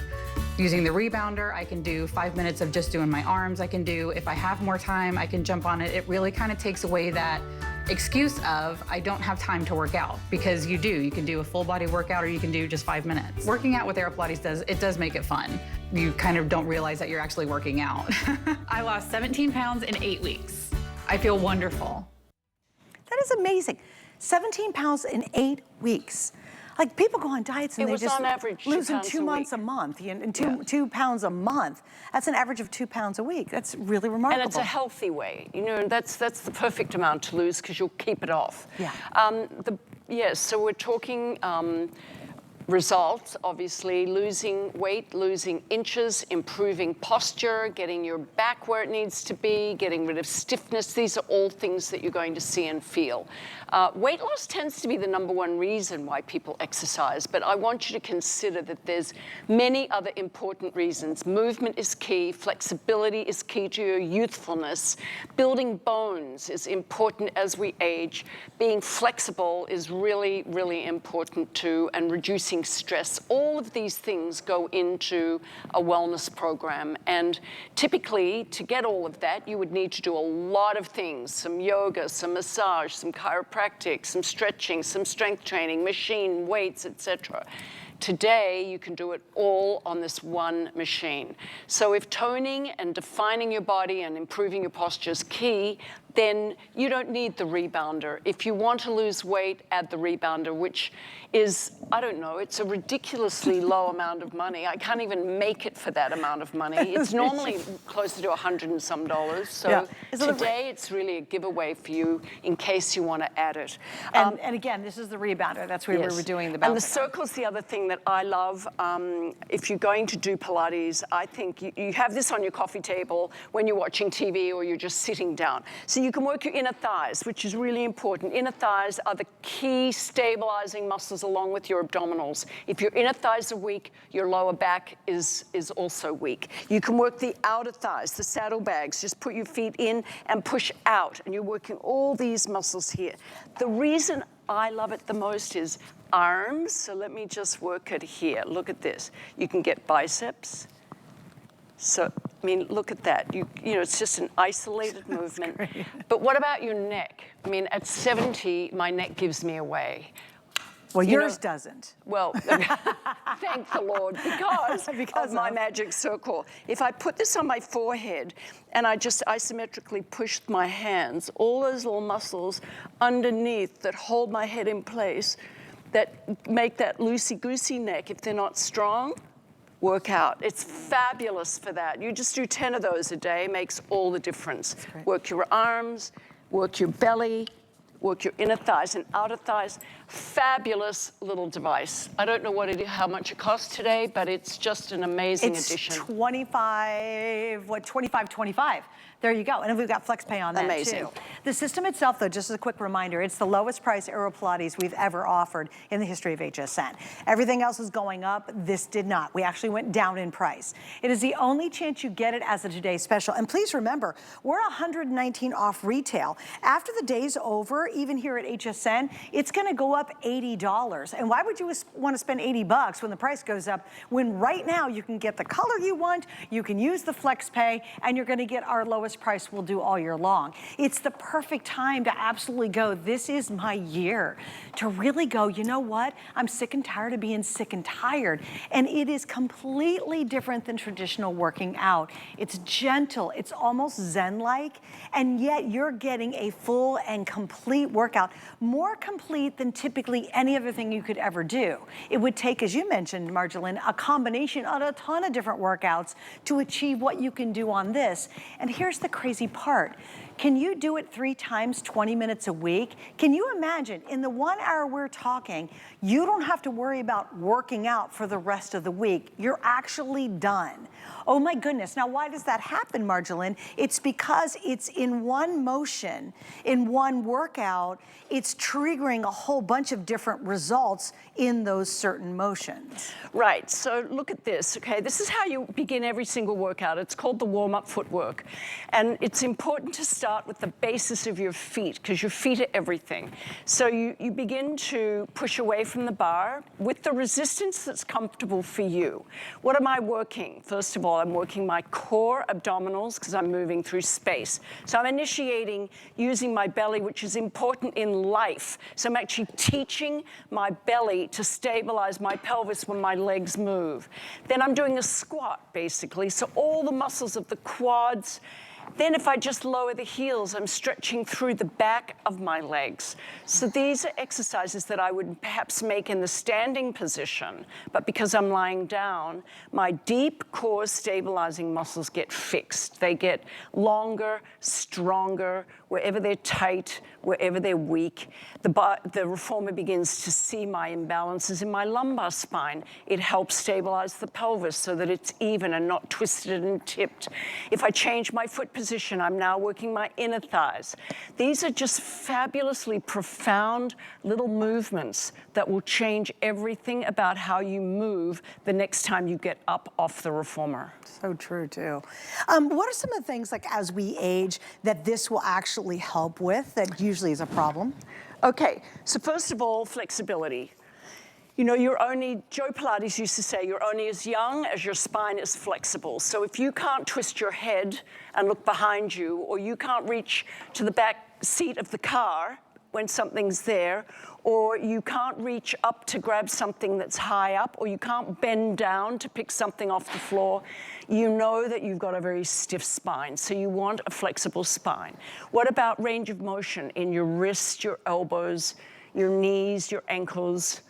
using the rebounder. I can do 5 minutes of just doing my arms. I can do, if I have more time, I can jump on it. It really kind of takes away that excuse of I don't have time to work out, because you do. You can do a full body workout or you can do just 5 minutes. Working out with AeroPilates does make it fun. You kind of don't realize that you're actually working out. I lost 17 pounds in 8 weeks. I feel wonderful. That is amazing. 17 pounds in 8 weeks. Like, people go on diets and they just on average lose 2 in pounds 2 a months week. a month, and 2 pounds a month. That's an average of 2 pounds a week. That's really remarkable. And it's a healthy way. You know, that's the perfect amount to lose because you'll keep it off. Yeah. So we're talking results, obviously, losing weight, losing inches, improving posture, getting your back where it needs to be, getting rid of stiffness. These are all things that you're going to see and feel. Weight loss tends to be the #1 reason why people exercise, but I want you to consider that there's many other important reasons. Movement is key, flexibility is key to your youthfulness, building bones is important as we age, being flexible is really, really important too, and reducing stress. All of these things go into a wellness program, and typically to get all of that you would need to do a lot of things: some yoga, some massage, some chiropractic, some stretching, some strength training, machine, weights, etc. Today, you can do it all on this one machine. So if toning and defining your body and improving your posture is key, then you don't need the rebounder. If you want to lose weight, add the rebounder, which is, I don't know, it's a ridiculously low amount of money. I can't even make it for that amount of money. It's normally closer to $100 and some. So Yeah. today, it's really a giveaway for you in case you want to add it. And again, this is the rebounder. That's where we were doing the bouncing. And the circle's the other thing that I love. If you're going to do Pilates, I think you have this on your coffee table when you're watching TV or you're just sitting down. So you can work your inner thighs, which is really important. Inner thighs are the key stabilizing muscles along with your abdominals. If your inner thighs are weak, your lower back is also weak. You can work the outer thighs, the saddlebags. Just put your feet in and push out, and you're working all these muscles here. The reason I love it the most is arms. So let me just work it here. Look at this. You can get biceps. So, I mean, look at that. You know, it's just an isolated movement. Great. But what about your neck? I mean, at 70, my neck gives me away. Well, You yours know- doesn't. Well, thank the Lord, because of my magic circle. If I put this on my forehead and I just isometrically push my hands, all those little muscles underneath that hold my head in place, that make that loosey-goosey neck, if they're not strong, work out. It's fabulous for that. You just do 10 of those a day, makes all the difference. Work your arms, work your belly, work your inner thighs and outer thighs. Fabulous little device. I don't know how much it costs today, but it's just an amazing addition. It's $25.25. There you go. And we've got FlexPay on that Amazing. too. The system itself, though, just as a quick reminder, it's the lowest price AeroPilates we've ever offered in the history of HSN. Everything else is going up. This did not. We actually went down in price. It is the only chance you get it as a Today Special. And please remember, we're $119 off retail. After the day's over, even here at HSN, it's going to go up up $80. And why would you want to spend 80 bucks when the price goes up, when right now you can get the color you want, you can use the flex pay, and you're gonna get our lowest price we'll do all year long. It's the perfect time to absolutely go, this is my year, to really go, you know what? I'm sick and tired of being sick and tired. And it is completely different than traditional working out. It's gentle, it's almost Zen-like, and yet you're getting a full and complete workout, more complete than typically any other thing you could ever do. It would take, as you mentioned, Marjolaine, a combination of a ton of different workouts to achieve what you can do on this. And here's the crazy part. Can you do it 3 times, 20 minutes a week? Can you imagine, in the 1 hour we're talking, you don't have to worry about working out for the rest of the week. You're actually done. Oh my goodness. Now, why does that happen, Marjolaine? It's because it's in one motion, in one workout, it's triggering a whole bunch of different results in those certain motions. Right, so look at this, okay? This is how you begin every single workout. It's called the warm-up footwork. And it's important to start with the basis of your feet, because your feet are everything. So you begin to push away from the bar with the resistance that's comfortable for you. What am I working? First of all, I'm working my core abdominals because I'm moving through space. So I'm initiating using my belly, which is important in life. So I'm actually teaching my belly to stabilize my pelvis when my legs move. Then I'm doing a squat, basically. So all the muscles of the quads. Then if I just lower the heels, I'm stretching through the back of my legs. So these are exercises that I would perhaps make in the standing position, but because I'm lying down, my deep core stabilizing muscles get fixed. They get longer, stronger, wherever they're tight, wherever they're weak. The reformer begins to see my imbalances in my lumbar spine. It helps stabilize the pelvis so that it's even and not twisted and tipped. If I change my foot position, I'm now working my inner thighs. These are just fabulously profound little movements that will change everything about how you move the next time you get up off the reformer. So true, too. What are some of the things, like as we age, that this will actually help with that usually is a problem? Okay, so first of all, flexibility. You know, Joe Pilates used to say, you're only as young as your spine is flexible. So if you can't twist your head and look behind you, or you can't reach to the back seat of the car when something's there, or you can't reach up to grab something that's high up, or you can't bend down to pick something off the floor, you know that you've got a very stiff spine. So you want a flexible spine. What about range of motion in your wrists, your elbows, your knees, your ankles,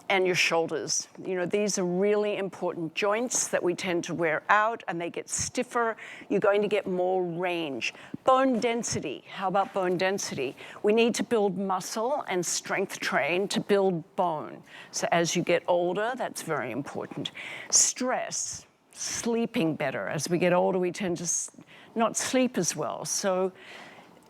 and your shoulders? You know, these are really important joints that we tend to wear out, and they get stiffer. You're going to get more range. Bone density. How about bone density? We need to build muscle and strength train to build bone. So as you get older, that's very important. Stress, sleeping better. As we get older, we tend to not sleep as well. So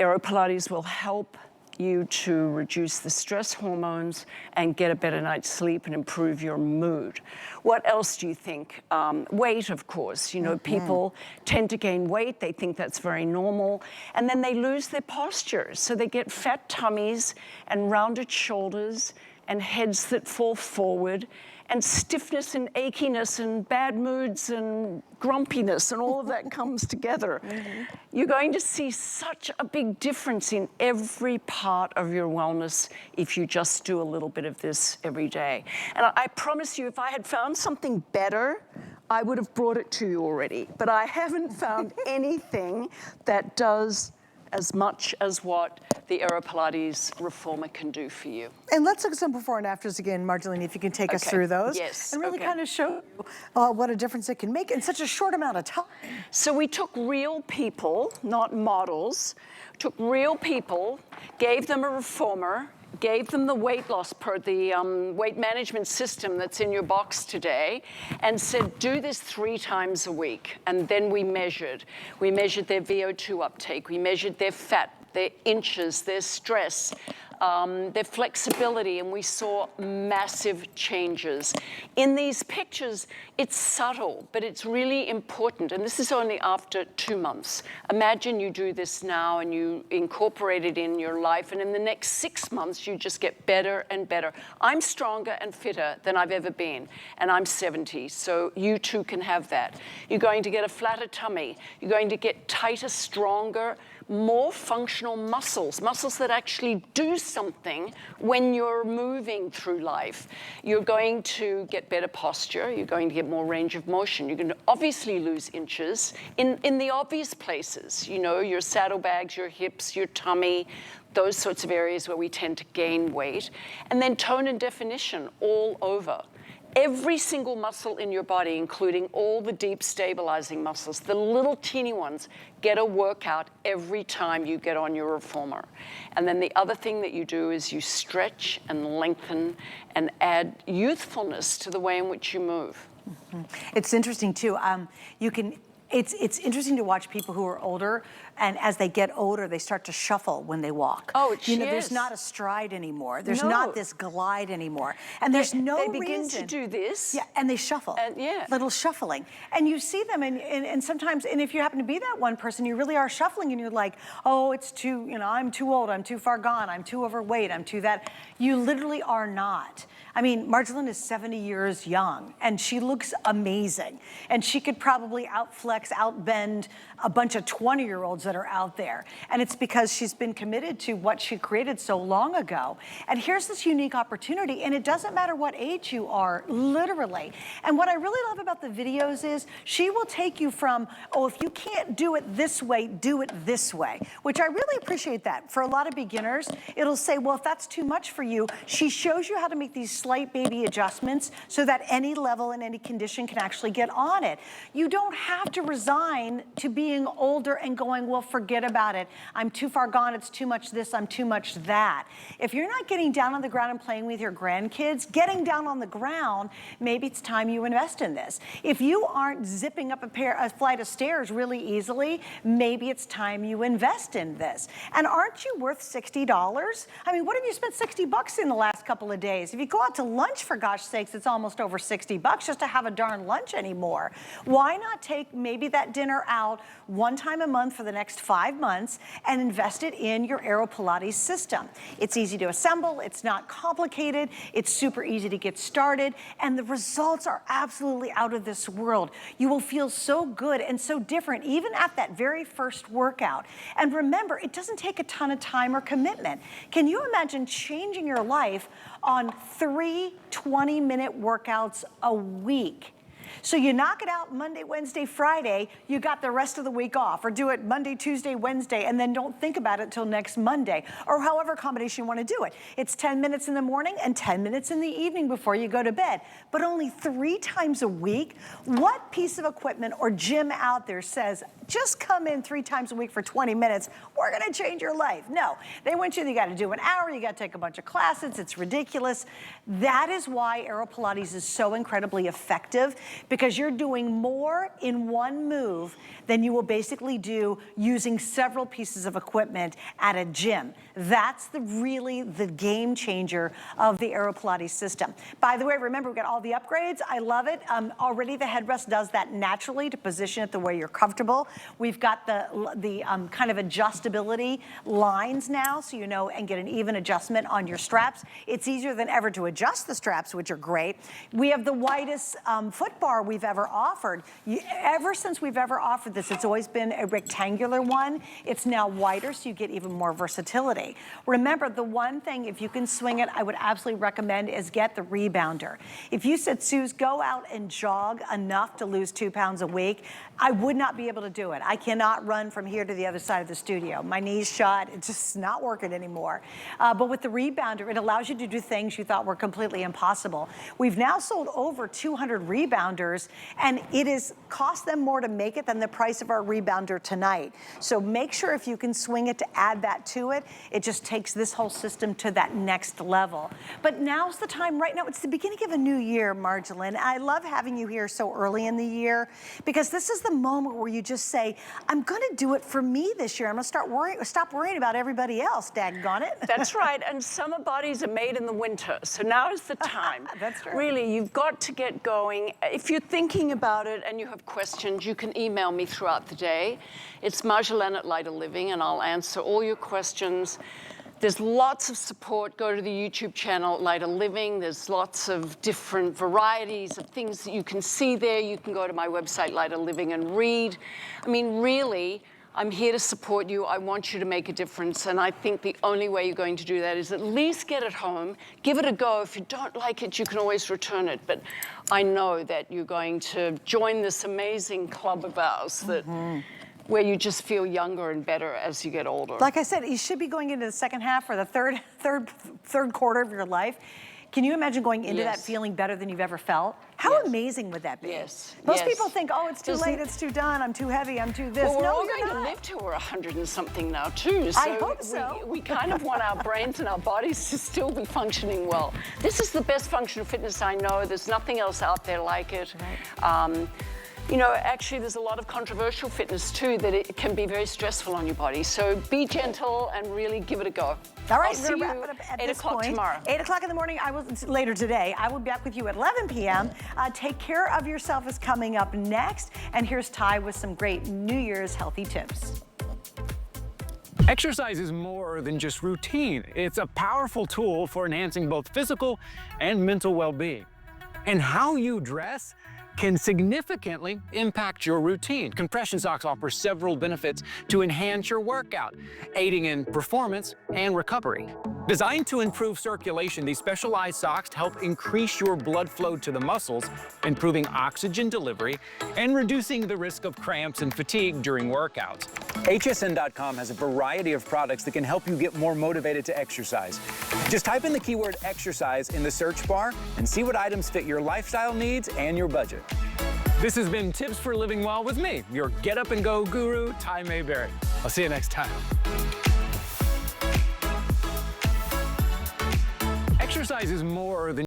AeroPilates will help you to reduce the stress hormones and get a better night's sleep and improve your mood. What else do you think? Weight, of course. You know, people tend to gain weight. They think that's very normal. And then they lose their posture. So they get fat tummies and rounded shoulders and heads that fall forward, and stiffness and achiness and bad moods and grumpiness, and all of that comes together. You're going to see such a big difference in every part of your wellness if you just do a little bit of this every day. And I promise you, if I had found something better, I would have brought it to you already. But I haven't found anything that does as much as what the AeroPilates reformer can do for you. And let's look at some before and afters again, Marjolaine, if you can take us through those. Yes. And really kind of show what a difference it can make in such a short amount of time. So we took real people, not models, took real people, gave them a reformer, gave them the weight loss weight management system that's in your box today, and said, do this 3 times a week. And then we measured. We measured their VO2 uptake. We measured their fat, their inches, their stress, their flexibility, and we saw massive changes. In these pictures, it's subtle, but it's really important, and this is only after 2 months. Imagine you do this now and you incorporate it in your life, and in the next 6 months, you just get better and better. I'm stronger and fitter than I've ever been, and I'm 70, so you too can have that. You're going to get a flatter tummy. You're going to get tighter, stronger, more functional muscles that actually do something when you're moving through life. You're going to get better posture. You're going to get more range of motion. You're going to obviously lose inches in the obvious places, you know, your saddlebags, your hips, your tummy, those sorts of areas where we tend to gain weight. And then tone and definition all over. Every single muscle in your body, including all the deep stabilizing muscles, the little teeny ones, get a workout every time you get on your reformer. And then the other thing that you do is you stretch and lengthen and add youthfulness to the way in which you move. Mm-hmm. It's interesting too. It's interesting to watch people who are older, and as they get older, they start to shuffle when they walk. Oh, there's not a stride anymore. There's not this glide anymore. And there's they begin to do this. Yeah, and they shuffle. Little shuffling. And you see them, and sometimes, and if you happen to be that one person, you really are shuffling, and you're like, oh, it's too, I'm too old, I'm too far gone, I'm too overweight, I'm too that. You literally are not. I mean, Marjolaine is 70 years young, and she looks amazing. And she could probably outflex, outbend a bunch of 20-year-olds that are out there. And it's because she's been committed to what she created so long ago. And here's this unique opportunity, and it doesn't matter what age you are, literally. And what I really love about the videos is she will take you from, oh, if you can't do it this way, do it this way, which I really appreciate that. For a lot of beginners, it'll say, well, if that's too much for you, she shows you how to make these slight baby adjustments so that any level and any condition can actually get on it. You don't have to resign to being older and going, well, forget about it. I'm too far gone, it's too much this, I'm too much that. If you're not getting down on the ground and playing with your grandkids, getting down on the ground, maybe it's time you invest in this. If you aren't zipping up a flight of stairs really easily, maybe it's time you invest in this. And aren't you worth $60? I mean, what have you spent 60 bucks in the last couple of days? If you go out to lunch, for gosh sakes, it's almost over 60 bucks just to have a darn lunch anymore. Why not take maybe that dinner out one time a month for the next 5 months and invest it in your AeroPilates system? It's easy to assemble, it's not complicated, it's super easy to get started, and the results are absolutely out of this world. You will feel so good and so different even at that very first workout. And remember, it doesn't take a ton of time or commitment. Can you imagine changing your life on 3 20-minute workouts a week? So you knock it out Monday, Wednesday, Friday, you got the rest of the week off, or do it Monday, Tuesday, Wednesday, and then don't think about it till next Monday, or however combination you want to do it. It's 10 minutes in the morning and 10 minutes in the evening before you go to bed, but only 3 times a week. What piece of equipment or gym out there says, just come in 3 times a week for 20 minutes, we're gonna change your life? No, they want you gotta do an hour, you gotta take a bunch of classes, it's ridiculous. That is why AeroPilates is so incredibly effective, because you're doing more in one move than you will basically do using several pieces of equipment at a gym. That's really the game changer of the AeroPilates system. By the way, remember, we've got all the upgrades. I love it. Already the headrest does that naturally to position it the way you're comfortable. We've got the kind of adjustability lines now, so you know, and get an even adjustment on your straps. It's easier than ever to adjust the straps, which are great. We have the widest foot bar we've ever offered. Ever since we've ever offered this, it's always been a rectangular one. It's now wider, so you get even more versatility. Remember, the one thing, if you can swing it, I would absolutely recommend is get the rebounder. If you said, Suze, go out and jog enough to lose 2 pounds a week, I would not be able to do it. I cannot run from here to the other side of the studio. My knee's shot, it's just not working anymore. But with the rebounder, it allows you to do things you thought were completely impossible. We've now sold over 200 rebounders rebounders, and it is cost them more to make it than the price of our rebounder tonight. So make sure if you can swing it to add that to it, it just takes this whole system to that next level. But now's the time, right now, it's the beginning of a new year, Marjolaine. I love having you here so early in the year, because this is the moment where you just say, I'm gonna do it for me this year. I'm gonna stop worrying about everybody else, daggone it. That's right, and summer bodies are made in the winter, so now is the time. That's true. Really, you've got to get going. If you're thinking about it and you have questions, you can email me throughout the day. It's Marjolaine at Lighter Living, and I'll answer all your questions. There's lots of support. Go to the YouTube channel, Lighter Living. There's lots of different varieties of things that you can see there. You can go to my website, Lighter Living, and read. I mean, really, I'm here to support you. I want you to make a difference. And I think the only way you're going to do that is at least get it home, give it a go. If you don't like it, you can always return it. But I know that you're going to join this amazing club of ours that where you just feel younger and better as you get older. Like I said, you should be going into the second half or the third quarter of your life. Can you imagine going into that feeling better than you've ever felt? How amazing would that be? Most people think, oh, it's too late, it's too done, I'm too heavy, I'm too this. Well, we're no, all you're going not. to live till we're 100 and something now, too. So I hope so. We kind of want our brains and our bodies to still be functioning well. This is the best functional fitness I know. There's nothing else out there like it. Right. You know, actually, there's a lot of controversial fitness, too, that it can be very stressful on your body. So be gentle and really give it a go. All right, I'll see we're you gonna wrap it up at 8 this o'clock point. tomorrow. 8 o'clock in the morning, later today. I will be back with you at 11 p.m. Take Care of Yourself is coming up next. And here's Ty with some great New Year's healthy tips. Exercise is more than just routine. It's a powerful tool for enhancing both physical and mental well-being. And how you dress can significantly impact your routine. Compression socks offer several benefits to enhance your workout, aiding in performance and recovery. Designed to improve circulation, these specialized socks help increase your blood flow to the muscles, improving oxygen delivery and reducing the risk of cramps and fatigue during workouts. HSN.com has a variety of products that can help you get more motivated to exercise. Just type in the keyword exercise in the search bar and see what items fit your lifestyle needs and your budget. This has been Tips for Living Well with me, your Get Up and Go guru, Ty Mayberry. I'll see you next time. Exercise is more than